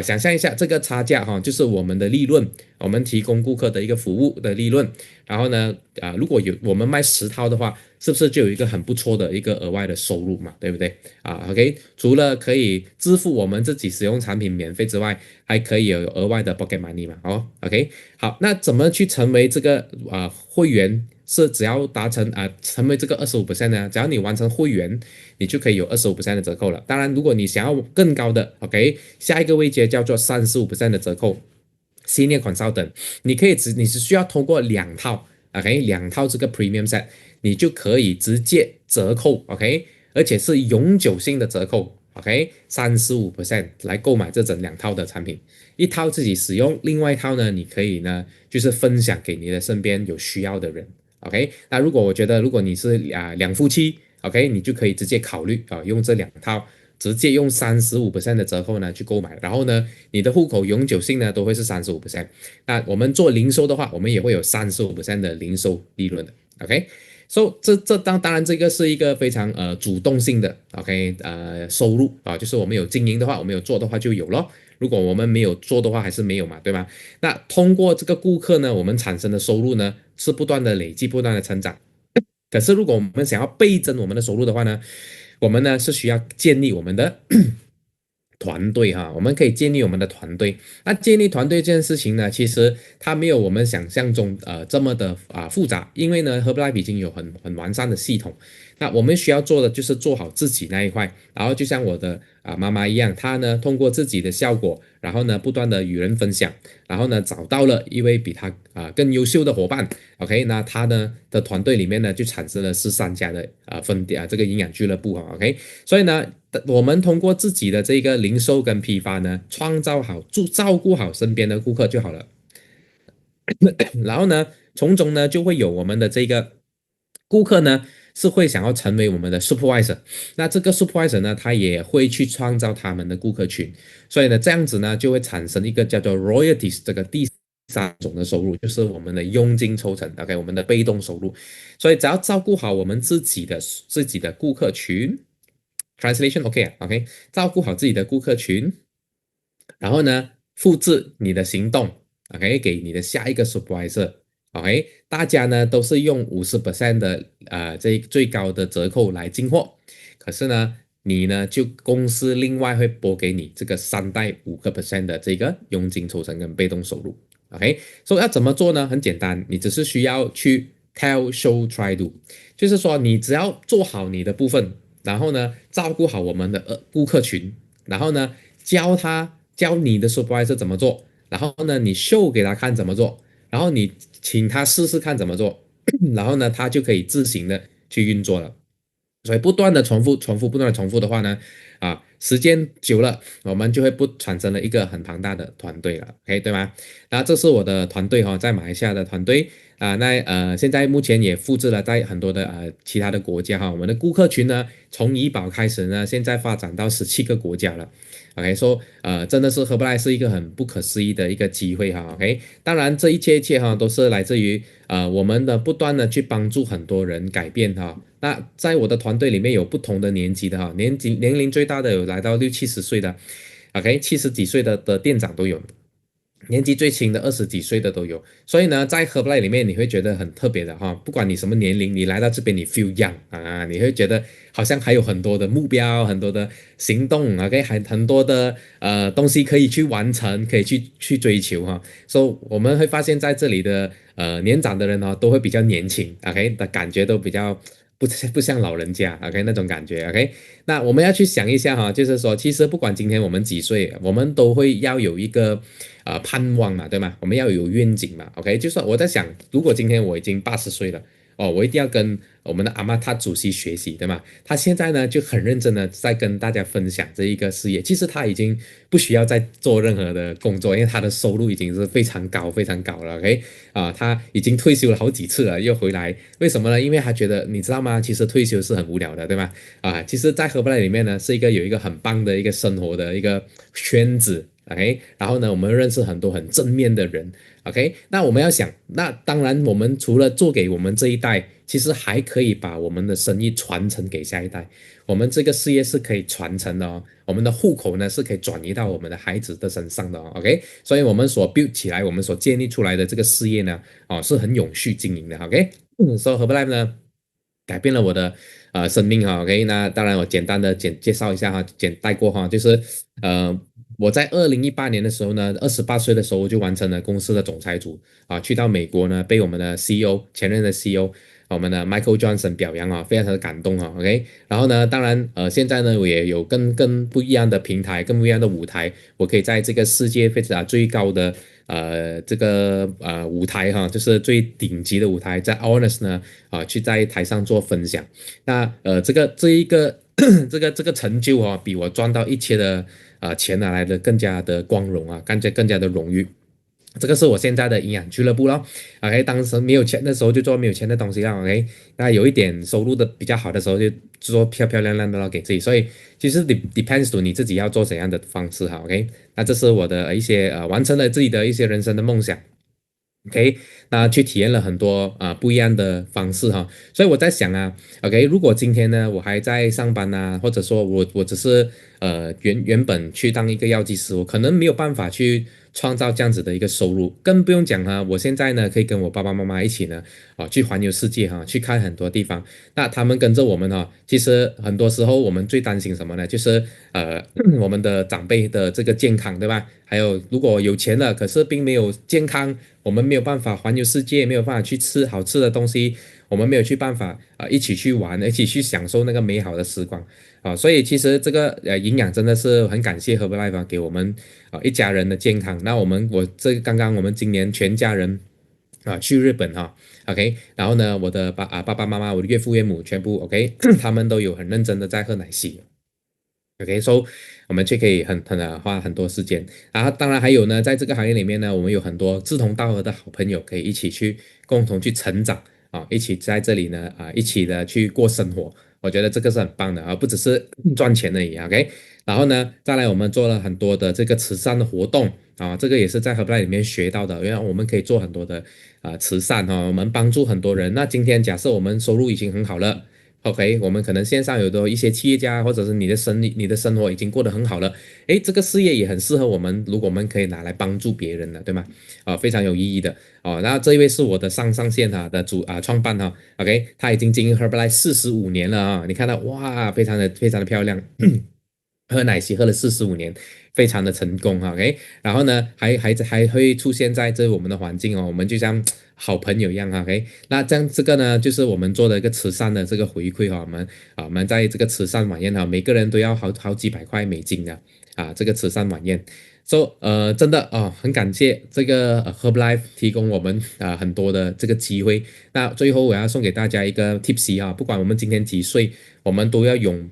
想象一下这个差价哈，就是我们的利润，我们提供顾客的一个服务的利润。然后呢，如果我们卖10套的话，是不是就有一个很不错的一个额外的收入嘛？对不对？OK，除了可以支付我们自己使用产品免费之外，还可以有额外的 pocket money 嘛？OK，好，那怎么去成为这个会员？是只要达成成为这个25% 呢？只要你完成会员，你就可以有25% 的折扣了。当然，如果你想要更高的 ，OK，下一个位阶叫做35% 的折扣。Senior Consultant，你只需要通过2套这个 Premium Set， 你就可以直接折扣 OK， 而且是永久性的折扣 OK， 35% 来购买这整2套的产品，一套自己使用，另外一套呢，你可以呢就是分享给你的身边有需要的人 OK。那我觉得如果你是两夫妻 OK， 你就可以直接考虑用这2套。直接用35% 的折扣呢去购买，然后呢，你的户口永久性呢都会是35%。那我们做零售的话，我们也会有35% 的零售利润的。OK，so 当然这个是一个非常主动性的 OK 收入就是我们有经营的话，我们有做的话就有咯。如果我们没有做的话，还是没有嘛，对吗？那通过这个顾客呢，我们产生的收入呢是不断的累积，不断的成长。可是如果我们想要倍增我们的收入的话呢，我们呢是需要建立我们的团队哈，我们可以建立我们的团队。那建立团队这件事情呢，其实它没有我们想象中这么的复杂，因为呢 Herbalife 已经有很完善的系统。那我们需要做的就是做好自己那一块，然后就像我的妈妈一样，她呢通过自己的效果，然后呢不断的与人分享，然后呢找到了一位比她更优秀的伙伴。OK， 那她呢的团队里面呢就产生了13家的分店这个营养俱乐部OK， 所以呢我们通过自己的这个零售跟批发呢，创造好照顾好身边的顾客就好了。然后呢，从中呢就会有我们的这个顾客呢是会想要成为我们的 supervisor， 那这个 supervisor 呢，他也会去创造他们的顾客群，所以呢，这样子呢就会产生一个叫做 royalties 这个第3种的收入，就是我们的佣金抽成 ，OK， 我们的被动收入。所以只要照顾好我们自己的顾客群 ，translation OK， 照顾好自己的顾客群，然后呢，复制你的行动 ，OK， 给你的下一个 supervisor。OK， 大家呢都是用50% 的这最高的折扣来进货，可是呢，你呢就公司另外会拨给你这个3到5% 的这个佣金抽成跟被动收入。OK， 所以要怎么做呢？很简单，你只是需要去 tell show try do， 就是说你只要做好你的部分，然后呢照顾好我们的顾客群，然后呢教你的 supervisor 怎么做，然后呢你 show 给他看怎么做。然后你请他试试看怎么做，然后呢，他就可以自行的去运作了。所以不断的重复，不断的重复的话呢，时间久了，我们就会产生了一个很庞大的团队了，OK， 对吗？那这是我的团队在马来西亚的团队。现在目前也复制了在很多的其他的国家哈，我们的顾客群呢从怡保开始呢，现在发展到17个国家了。OK，真的是合不来是一个很不可思议的一个机会哈。OK，当然这一切哈都是来自于我们的不断的去帮助很多人改变哈。那在我的团队里面有不同的年纪的哈，年龄最大的有来到60-70岁的，OK，70几岁的店长都有。年纪最轻的20几岁的都有，所以呢，在 Herbalife 里面你会觉得很特别的哈，不管你什么年龄，你来到这边你 feel young 啊，你会觉得好像还有很多的目标，很多的行动，OK，还很多的东西可以去完成，可以去追求哈，所以我们会发现在这里的年长的人哈都会比较年轻，OK 的感觉都比较不像老人家 ，OK 那种感觉 ，OK。那我们要去想一下哈，就是说，其实不管今天我们几岁，我们都会要有一个盼望嘛，对吗？我们要有愿景嘛，OK。就说我在想，如果今天我已经80岁了，哦，我一定要跟我们的阿嬷她主席学习，对吗？她现在呢就很认真的在跟大家分享这一个事业。其实她已经不需要再做任何的工作，因为她的收入已经是非常高非常高了，OK。她已经退休了好几次了，又回来，为什么呢？因为她觉得，你知道吗？其实退休是很无聊的，对吗？其实，在Herbalife里面呢，是有一个很棒的一个生活的一个圈子。OK，然后呢，我们认识很多很正面的人。OK，那我们要想，那当然，我们除了做给我们这一代，其实还可以把我们的生意传承给下一代。我们这个事业是可以传承的哦，我们的户口呢是可以转移到我们的孩子的身上的哦。OK，所以我们所 build 起来，我们所建立出来的这个事业呢，是很永续经营的。OK，所以 Herbalife 呢改变了我的生命哈。OK，那当然我简单的介绍一下哈，带过哈，就是我在2018年的时候呢，28岁的时候我就完成了公司的总裁组去到美国呢，被我们的 CEO 前任的 CEO 我们的 Michael Johnson 表扬非常的感动OK，然后呢，当然现在呢我也有更不一样的平台，更不一样的舞台，我可以在这个世界非常最高的这个舞台哈，就是最顶级的舞台，在 Honest 呢去在台上做分享。那这一个这个成就比我赚到一切的钱来的更加的光荣更加的荣誉。这个是我现在的营养俱乐部咯。OK， 当时没有钱的时候就做没有钱的东西啦。OK， 那有一点收入的比较好的时候就做漂漂亮亮的咯给自己。所以其实 depends to 你自己要做怎样的方式哈。OK， 那这是我的一些完成了自己的一些人生的梦想。OK， 那去体验了很多不一样的方式哈，所以我在想OK， 如果今天呢我还在上班或者说我只是原本去当一个药剂师，我可能没有办法去创造这样子的一个收入，更不用讲我现在呢可以跟我爸爸妈妈一起呢去环游世界去看很多地方，那他们跟着我们其实很多时候我们最担心什么呢？就是我们的长辈的这个健康，对吧？还有如果有钱了，可是并没有健康，我们没有办法环游世界，没有办法去吃好吃的东西，我们没有去办法一起去玩，一起去享受那个美好的时光所以其实这个营养真的是很感谢 Herbalife 给我们一家人的健康。那刚刚我们今年全家人去日本OK， 然后呢我的爸爸妈妈，我的岳父岳母全部 OK 他们都有很认真的在喝奶昔。OK， so 我们就可以花很多时间，然后当然还有呢，在这个行业里面呢，我们有很多志同道合的好朋友，可以一起去共同去成长一起在这里呢一起的去过生活，我觉得这个是很棒的不只是赚钱而已 OK， 然后呢，再来我们做了很多的这个慈善的活动这个也是在 Herbalife 里面学到的，因为我们可以做很多的慈善我们帮助很多人。那今天假设我们收入已经很好了。OK， 我们可能线上有的一些企业家，或者是你的生活已经过得很好了，这个事业也很适合我们，如果我们可以拿来帮助别人了，对吗？非常有意义的然后这一位是我的上线的创办OK， 他已经经营 Herbalife 45年了你看到哇，非常的漂亮。喝奶昔喝了45年，非常的成功OK， 然后呢还会出现在我们的环境我们就像好朋友一样OK， 那这个呢就是我们做的一个慈善的这个回馈我们在这个慈善晚宴每个人都要好几百块美金的这个慈善晚宴。So 真的很感谢这个Herbalife 提供我们很多的这个机会。那最后我要送给大家一个 tips 啊，不管我们今天几岁，我们都要永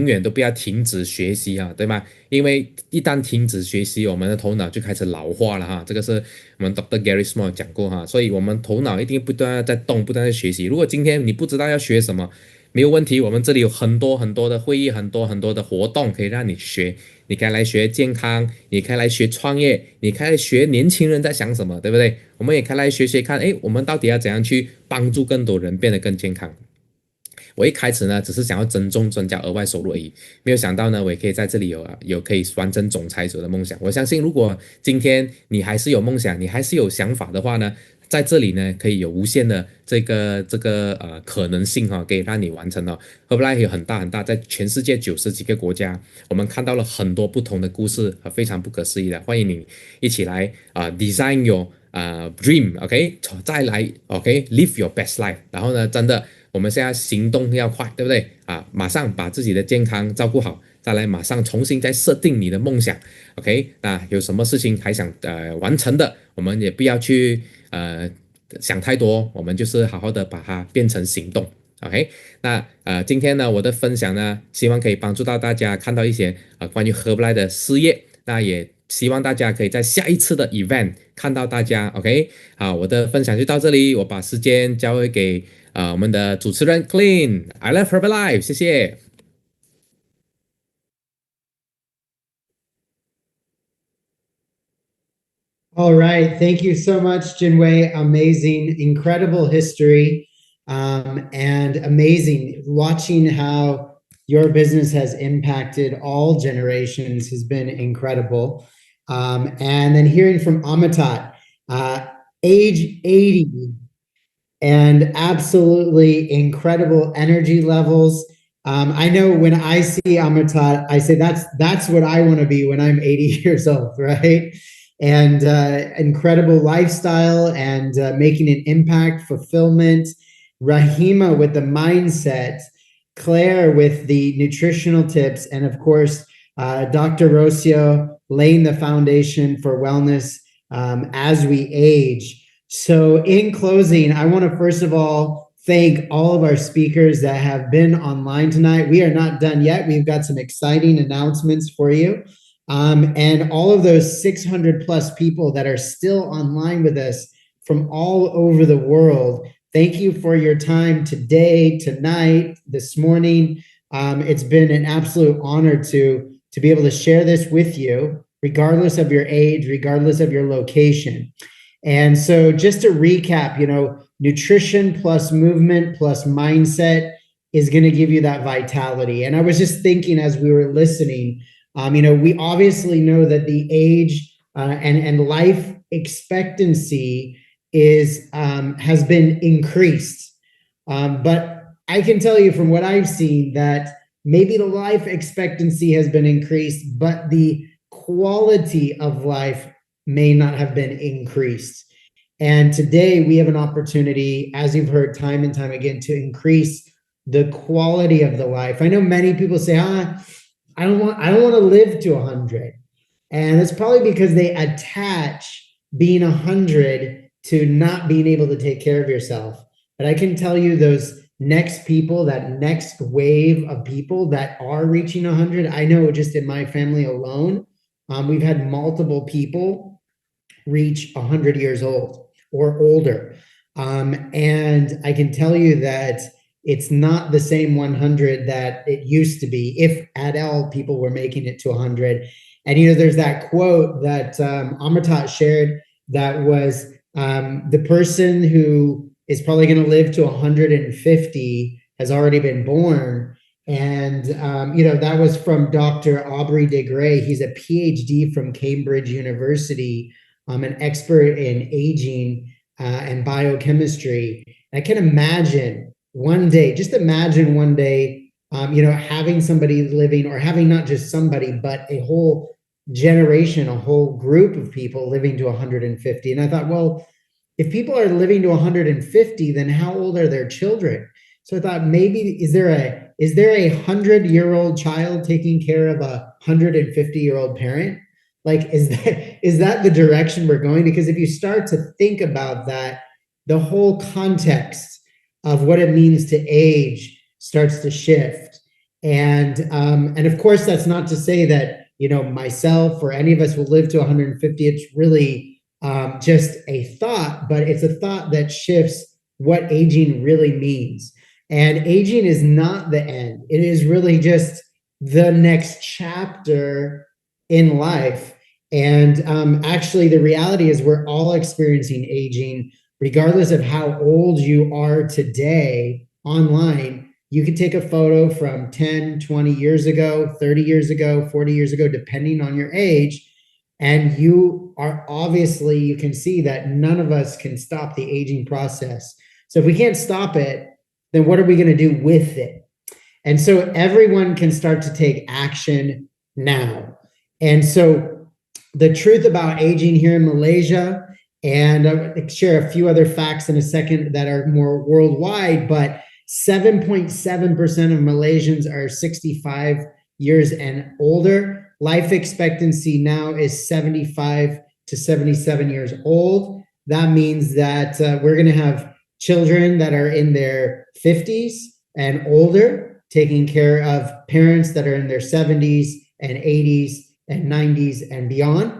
远都不要停止学习啊，对吗？因为一旦停止学习，我们的头脑就开始老化了哈。这个是我们 Dr. Gary Small 讲过哈，所以我们头脑一定不断地在动，不断地在学习。如果今天你不知道要学什么，没有问题，我们这里有很多很多的会议，很多很多的活动可以让你学。你可以来学健康，你可以来学创业，你可以来学年轻人在想什么，对不对？我们也可以来学学看，我们到底要怎样去帮助更多人变得更健康。我一开始呢，只是想要增加额外收入而已，没有想到呢，我也可以在这里有可以完成总裁者的梦想。我相信，如果今天你还是有梦想，你还是有想法的话呢，在这里呢，可以有无限的这个可能性哈，可以让你完成哦。Herbalife 有很大很大，在全世界90几个国家，我们看到了很多不同的故事，非常不可思议的。欢迎你一起来design your dream，OK， 再来 OK，live your best life。然后呢，真的。我们现在行动要快，对不对啊？马上把自己的健康照顾好，再来马上重新再设定你的梦想 ，OK？ 那有什么事情还想完成的，我们也不要去想太多，我们就是好好的把它变成行动 ，OK？ 那今天呢，我的分享呢，希望可以帮助到大家看到一些关于Herbalife的事业，那也希望大家可以在下一次的 event 看到大家 ，OK？ 好，我的分享就到这里，我把时间交回给我们的主持人 Clean，I love Herbalife， 谢谢。
All right. Thank you so much, Jinwei. Amazing, incredible history, and amazing watching how your business has impacted all generations has been incredible. And then hearing from Amitat, age 80, and absolutely incredible energy levels. I know when I see Amitat, I say that's what I want to be when I'm 80 years old, right? And incredible lifestyle and making an impact, fulfillment. Rahima with the mindset, Claire with the nutritional tips, and of course, Dr. Rocio laying the foundation for wellness as we age. So in closing, I want to first of all thank all of our speakers that have been online tonight. We are not done yet. We've got some exciting announcements for you. And all of those 600 plus people that are still online with us from all over the world, thank you for your time today, tonight, this morning. It's been an absolute honor to be able to share this with you, regardless of your age, regardless of your location. And so just to recap, nutrition plus movement plus mindset is going to give you that vitality. And I was just thinking as we were listening, we obviously know that the age and life expectancy has been increased. But I can tell you from what I've seen that maybe the life expectancy has been increased, but the quality of life may not have been increased. And today we have an opportunity, as you've heard time and time again, to increase the quality of the life. I know many people say, I don't want to live to 100. And it's probably because they attach being 100 to not being able to take care of yourself. But I can tell you those next people, that next wave of people that are reaching 100, I know just in my family alone, we've had multiple people reach 100 years old or older. And I can tell you that it's not the same 100 that it used to be, if at all people were making it to 100. And, there's that quote that Amitat shared that was the person who is probably going to live to 150 has already been born. And, that was from Dr. Aubrey de Grey. He's a PhD from Cambridge University, an expert in aging and biochemistry. I can imagine one day, having somebody living, or having not just somebody, but a whole generation, a whole group of people living to 150. And I thought, well, if people are living to 150, then how old are their children? So I thought, maybe is there a 100-year-old child taking care of a 150-year-old parent? Like, is that the direction we're going? Because if you start to think about that, the whole context of what it means to age starts to shift. And of course, that's not to say that, you know, myself or any of us will live to 150. It's really just a thought, but it's a thought that shifts what aging really means. And aging is not the end. It is really just the next chapter in life. And actually, the reality is we're all experiencing aging, regardless of how old you are today online. You could take a photo from 10, 20 years ago, 30 years ago, 40 years ago, depending on your age. And you are obviously, you can see that none of us can stop the aging process. So if we can't stop it, then what are we going to do with it? And so everyone can start to take action now. And so the truth about aging here in Malaysia, and I'll share a few other facts in a second that are more worldwide, but 7.7% of Malaysians are 65 years and older. Life expectancy now is 75 to 77 years old. That means that we're going to have children that are in their 50s and older, taking care of parents that are in their 70s and 80s and 90s and beyond.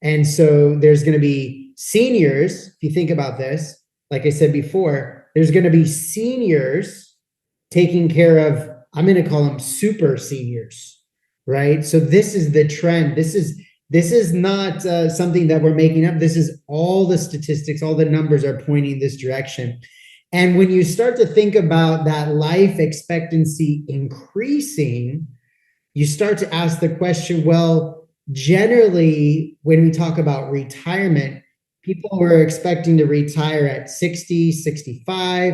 And so there's going to be seniors, if you think about this, like I said before, there's going to be seniors taking care of, I'm going to call them super seniors, right? So this is the trend. This is not something that we're making up. This is all the statistics, all the numbers are pointing this direction. And when you start to think about that life expectancy increasing, you start to ask the question, well, generally, when we talk about retirement, people were expecting to retire at 60, 65.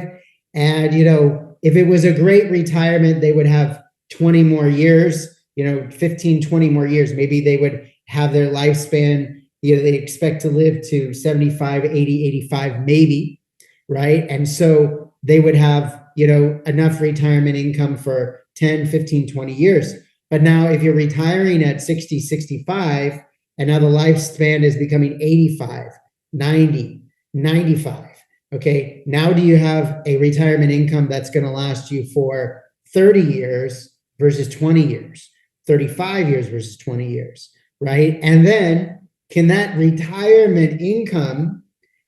And, you know, if it was a great retirement, they would have 20 more years, you know, 15, 20 more years. Maybe they would have their lifespan, you know, they expect to live to 75, 80, 85, maybe, right? And so they would have, you know, enough retirement income for 10, 15, 20 years. But now if you're retiring at 60, 65, and now the lifespan is becoming 85, 90, 95, okay, now do you have a retirement income that's going to last you for 30 years versus 20 years, 35 years versus 20 years, right? And then can that retirement income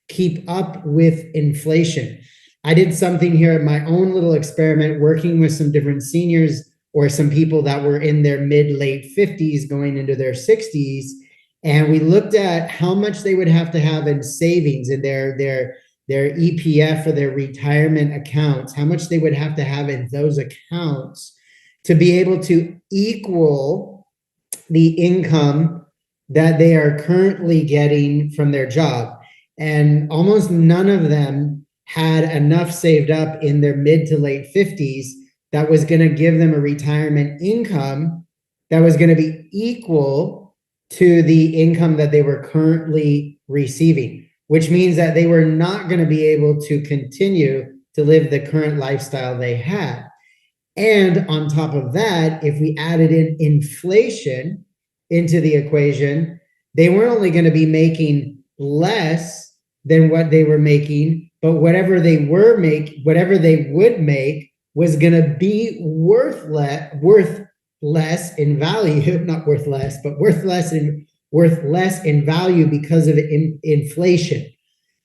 keep up with inflation? I did something here at my own little experiment, working with some different seniors or some people that were in their mid-late 50s going into their 60s. And we looked at how much they would have to have in savings in their EPF or their retirement accounts, how much they would have to have in those accounts to be able to equal the income that they are currently getting from their job. And almost none of them had enough saved up in their mid to late 50s that was going to give them a retirement income that was going to be equal to the income that they were currently receiving, which means that they were not going to be able to continue to live the current lifestyle they had. And on top of that, if we added in inflation into the equation, they weren't only going to be making less than what they were making, but whatever they would make was going to be worth less in value, not worth less, but worth less in value because of inflation.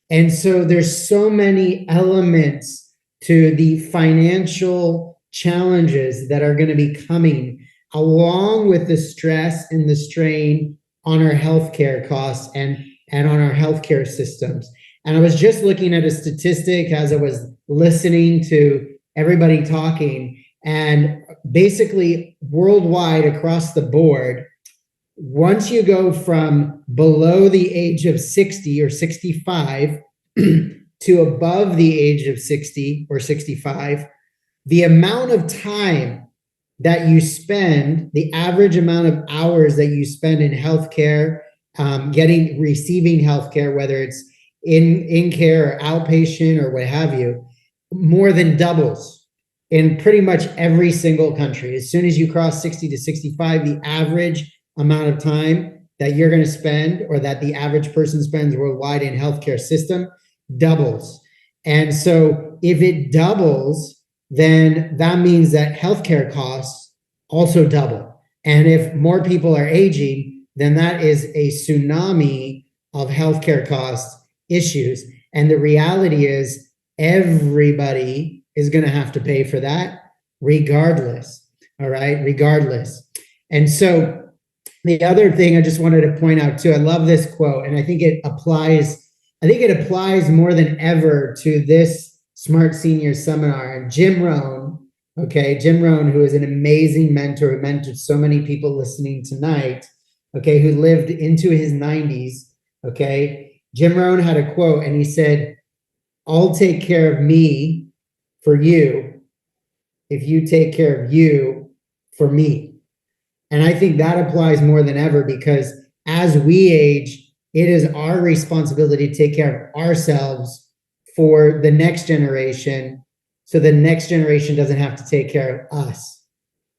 And so there's so many elements to the financial challenges that are going to be coming along with the stress and the strain on our healthcare costs and on our healthcare systems. And I was just looking at a statistic as I was listening to everybody talking, and basically worldwide across the board, once you go from below the age of 60 or 65 to above the age of 60 or 65, the amount of time that you spend, the average amount of hours that you spend in healthcare, receiving healthcare, whether it's in care or outpatient or what have you, more than doubles in pretty much every single country. As soon as you cross 60 to 65, the average amount of time that you're going to spend, or that the average person spends worldwide in healthcare system, doubles. And so if it doubles, then that means that healthcare costs also double. And if more people are aging, then that is a tsunami of healthcare cost issues. And the reality is everybody is going to have to pay for that regardless. All right, regardless. And so the other thing I just wanted to point out too, I love this quote, and I think it applies more than ever to this Smart Senior Seminar. And Jim Rohn, who is an amazing mentor, who mentored so many people listening tonight, who lived into his 90s, Jim Rohn had a quote, and he said, "I'll take care of me for you if you take care of you for me." And I think that applies more than ever, because as we age, it is our responsibility to take care of ourselves for the next generation, so the next generation doesn't have to take care of us,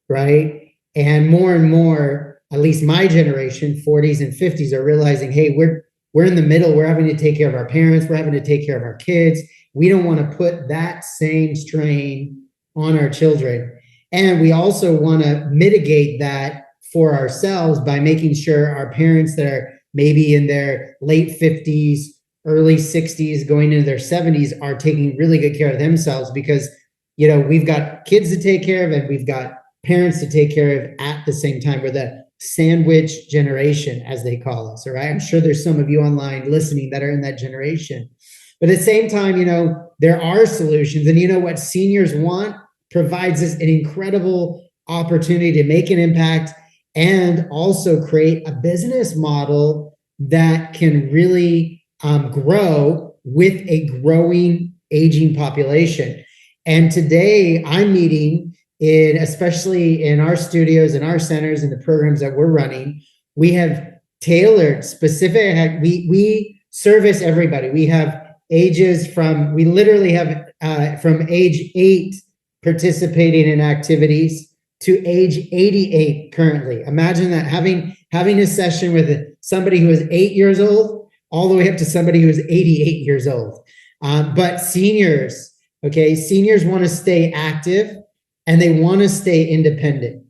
right? And more, at least my generation, 40s and 50s, are realizing, hey, we're in the middle. We're having to take care of our parents. We're having to take care of our kids. We don't want to put that same strain on our children. And we also want to mitigate that for ourselves by making sure our parents that are maybe in their late 50s, early 60s, going into their 70s are taking really good care of themselves, because, we've got kids to take care of and we've got parents to take care of at the same time. We're the sandwich generation, as they call us, all right? I'm sure there's some of you online listening that are in that generation. But at the same time, there are solutions. And what seniors want provides us an incredible opportunity to make an impact and also create a business model that can really grow with a growing aging population. And today I'm meeting especially in our studios and our centers and the programs that we're running, we have tailored specific, we service everybody. We have ages we literally have from age 8 participating in activities to age 88 currently. Imagine that, having a session with somebody who is 8 years old all the way up to somebody who is 88 years old. But seniors want to stay active and they want to stay independent.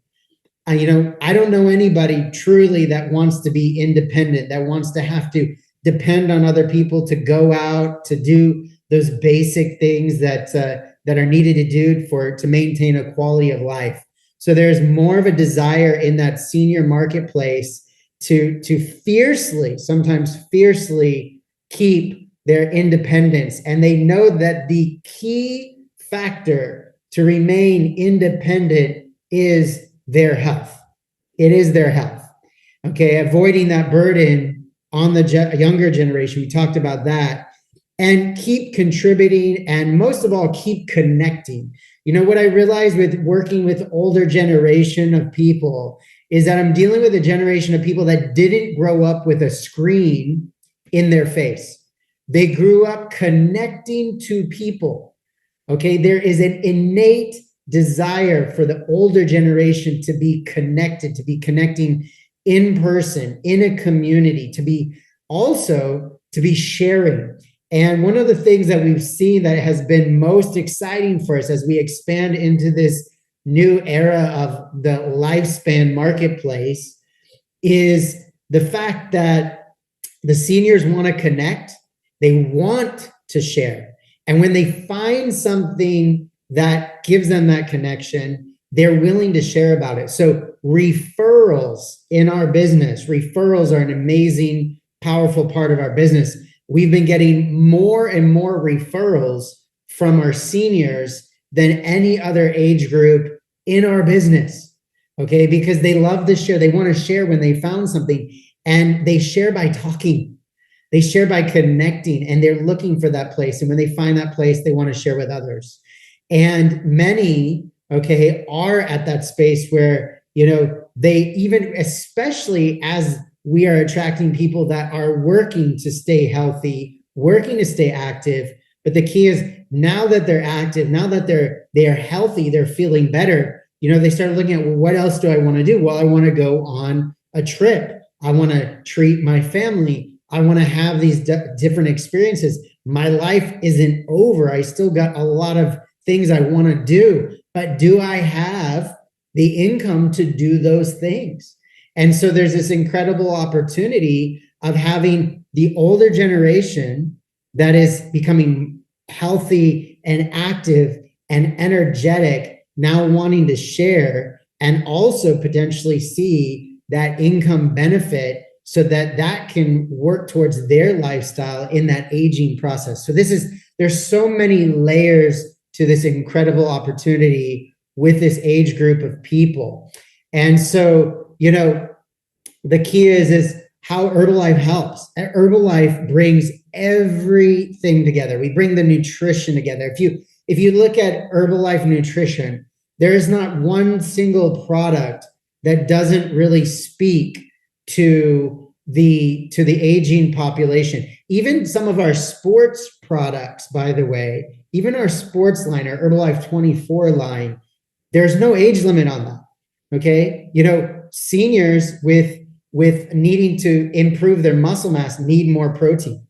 I don't know anybody truly that wants to be independent, that wants to have to depend on other people to go out to do those basic things that are needed to do to maintain a quality of life. So there's more of a desire in that senior marketplace to sometimes fiercely keep their independence. And they know that the key factor to remain independent is their health. It is their health. Avoiding that burden on the younger generation. We talked about that. And keep contributing, and most of all, keep connecting. What I realized with working with older generation of people is that I'm dealing with a generation of people that didn't grow up with a screen in their face. They grew up connecting to people. There is an innate desire for the older generation to be connected, to be connecting in person, in a community, to be sharing. And one of the things that we've seen that has been most exciting for us as we expand into this new era of the lifespan marketplace is the fact that the seniors want to connect, they want to share. And when they find something that gives them that connection, they're willing to share about it. So referrals in our business, referrals are an amazing, powerful part of our business. We've been getting more and more referrals from our seniors than any other age group in our business, because they love to share. They want to share when they found something, and they share by talking. They share by connecting, and they're looking for that place. And when they find that place, they want to share with others. And many, are at that space where, they even, especially as we are attracting people that are working to stay healthy, working to stay active. But the key is, now that they're active, now that they are healthy, they're feeling better, they start looking at, well, what else do I want to do? Well, I want to go on a trip. I want to treat my family. I want to have these different experiences. My life isn't over. I still got a lot of things I want to do, but do I have the income to do those things? And so there's this incredible opportunity of having the older generation that is becoming healthy and active and energetic, now wanting to share and also potentially see that income benefit so that that can work towards their lifestyle in that aging process. So there's so many layers to this incredible opportunity with this age group of people. And so, the key is how Herbalife helps. Herbalife brings everything together. We bring the nutrition together. If you look at Herbalife nutrition, there is not one single product that doesn't really speak to the aging population. Even some of our sports products, by the way, even our sports line, our Herbalife 24 line, there's no age limit on that. Okay, seniors with needing to improve their muscle mass need more protein.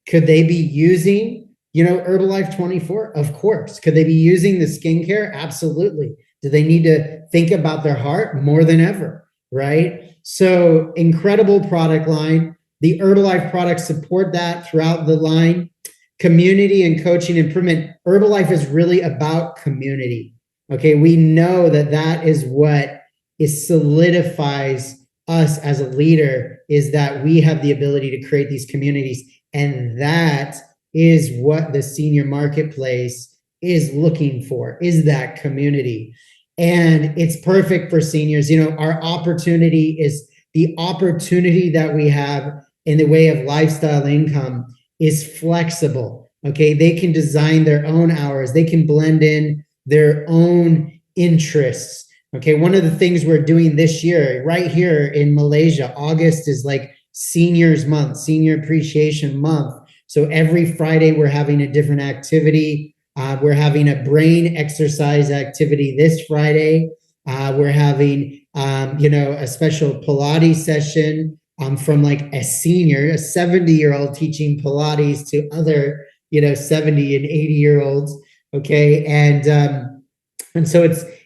Could they be using, Herbalife 24? Of course. Could they be using the skincare? Absolutely. Do they need to think about their heart? More than ever, right? So incredible product line. The Herbalife products support that throughout the line. Community and coaching improvement. Herbalife is really about community. Okay, we know that is what solidifies us as a leader, is that we have the ability to create these communities. And that is what the senior marketplace is looking for, is that community. And it's perfect for seniors. Our opportunity is the opportunity that we have in the way of lifestyle income is flexible. Okay, they can design their own hours. They can blend in their own interests. Okay, one of the things we're doing this year, right here in Malaysia, August is like Seniors Month, Senior Appreciation Month. So every Friday we're having a different activity. We're having a brain exercise activity this Friday. We're having, a special Pilates session from like a senior, a 70-year-old teaching Pilates to other, 70 and 80-year-olds. Okay, and so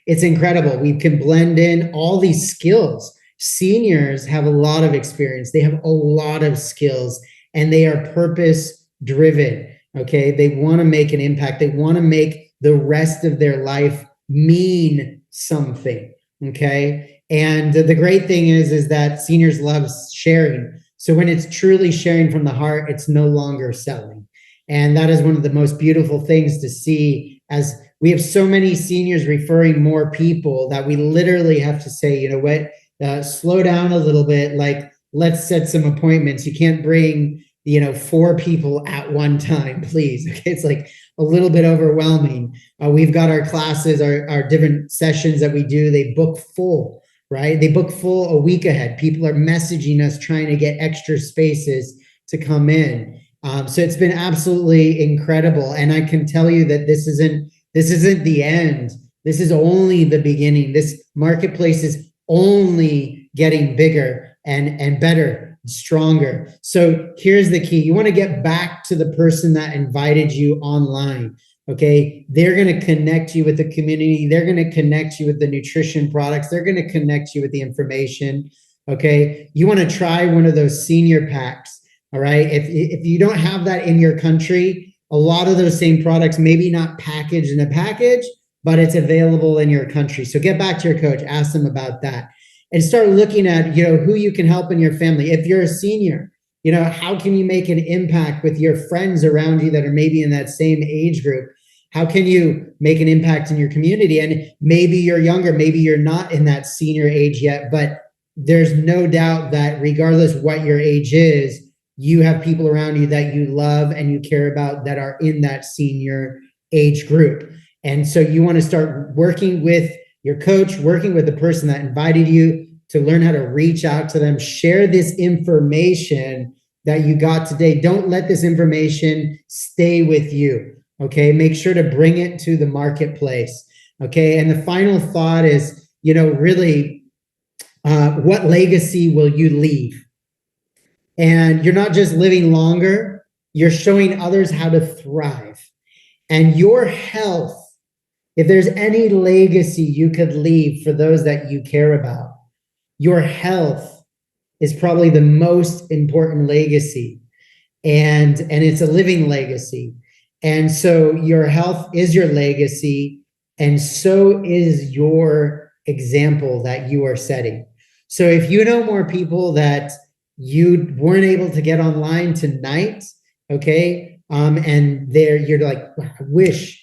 it's incredible. We can blend in all these skills. Seniors have a lot of experience. They have a lot of skills, and they are purpose driven. Okay, they want to make an impact. They want to make the rest of their life mean something. Okay, and the great thing is that seniors love sharing. So when it's truly sharing from the heart, it's no longer selling. And that is one of the most beautiful things to see, as we have so many seniors referring more people that we literally have to say, slow down a little bit. Like, let's set some appointments. You can't bring, 4 people at one time, please. Okay, it's like a little bit overwhelming. We've got our classes, our different sessions that we do. They book full, right? They book full a week ahead. People are messaging us trying to get extra spaces to come in. So it's been absolutely incredible. And I can tell you that this isn't the end. This is only the beginning. This marketplace is only getting bigger and better, stronger. So here's the key. You want to get back to the person that invited you online. Okay. They're going to connect you with the community. They're going to connect you with the nutrition products. They're going to connect you with the information. Okay. You want to try one of those senior packs. All right. If you don't have that in your country, a lot of those same products, maybe not packaged in a package, but it's available in your country. So get back to your coach, ask them about that, and start looking at, who you can help in your family. If you're a senior, how can you make an impact with your friends around you that are maybe in that same age group? How can you make an impact in your community? And maybe you're younger, maybe you're not in that senior age yet, but there's no doubt that regardless what your age is, you have people around you that you love and you care about that are in that senior age group. And so you want to start working with your coach, working with the person that invited you, to learn how to reach out to them, share this information that you got today. Don't let this information stay with you. Okay. Make sure to bring it to the marketplace. Okay. And the final thought is, really, what legacy will you leave? And you're not just living longer, you're showing others how to thrive. And your health, if there's any legacy you could leave for those that you care about, your health is probably the most important legacy. And it's a living legacy. And so your health is your legacy, and so is your example that you are setting. So if you know more people that you weren't able to get online tonight, okay, and you're like,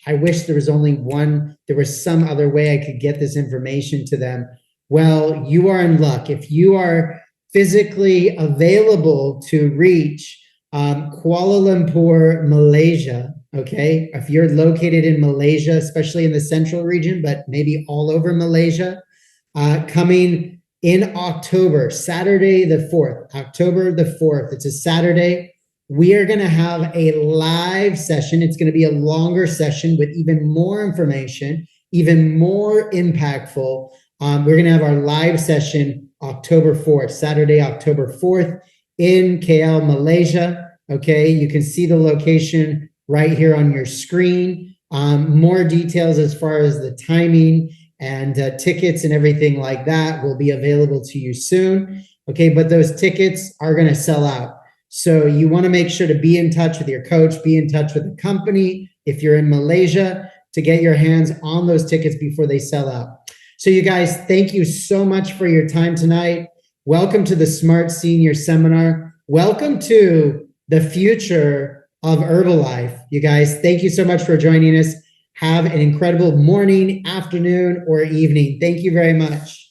I wish there was only one, there was some other way I could get this information to them. Well, you are in luck. If you are physically available to reach Kuala Lumpur, Malaysia, okay, if you're located in Malaysia, especially in the central region, but maybe all over Malaysia, coming in October, Saturday the 4th, October the 4th, it's a Saturday, we are going to have a live session. It's going to be a longer session with even more information, even more impactful. We're going to have our live session October 4th, Saturday, October 4th in KL, Malaysia. Okay, you can see the location right here on your screen. More details as far as the timing and tickets and everything like that will be available to you soon. Okay, but those tickets are going to sell out. So you want to make sure to be in touch with your coach, be in touch with the company if you're in Malaysia to get your hands on those tickets before they sell out. So you guys, thank you so much for your time tonight. Welcome to the Smart Senior Seminar. Welcome to the future of Herbalife. You guys, thank you so much for joining us. Have an incredible morning, afternoon, or evening. Thank you very much.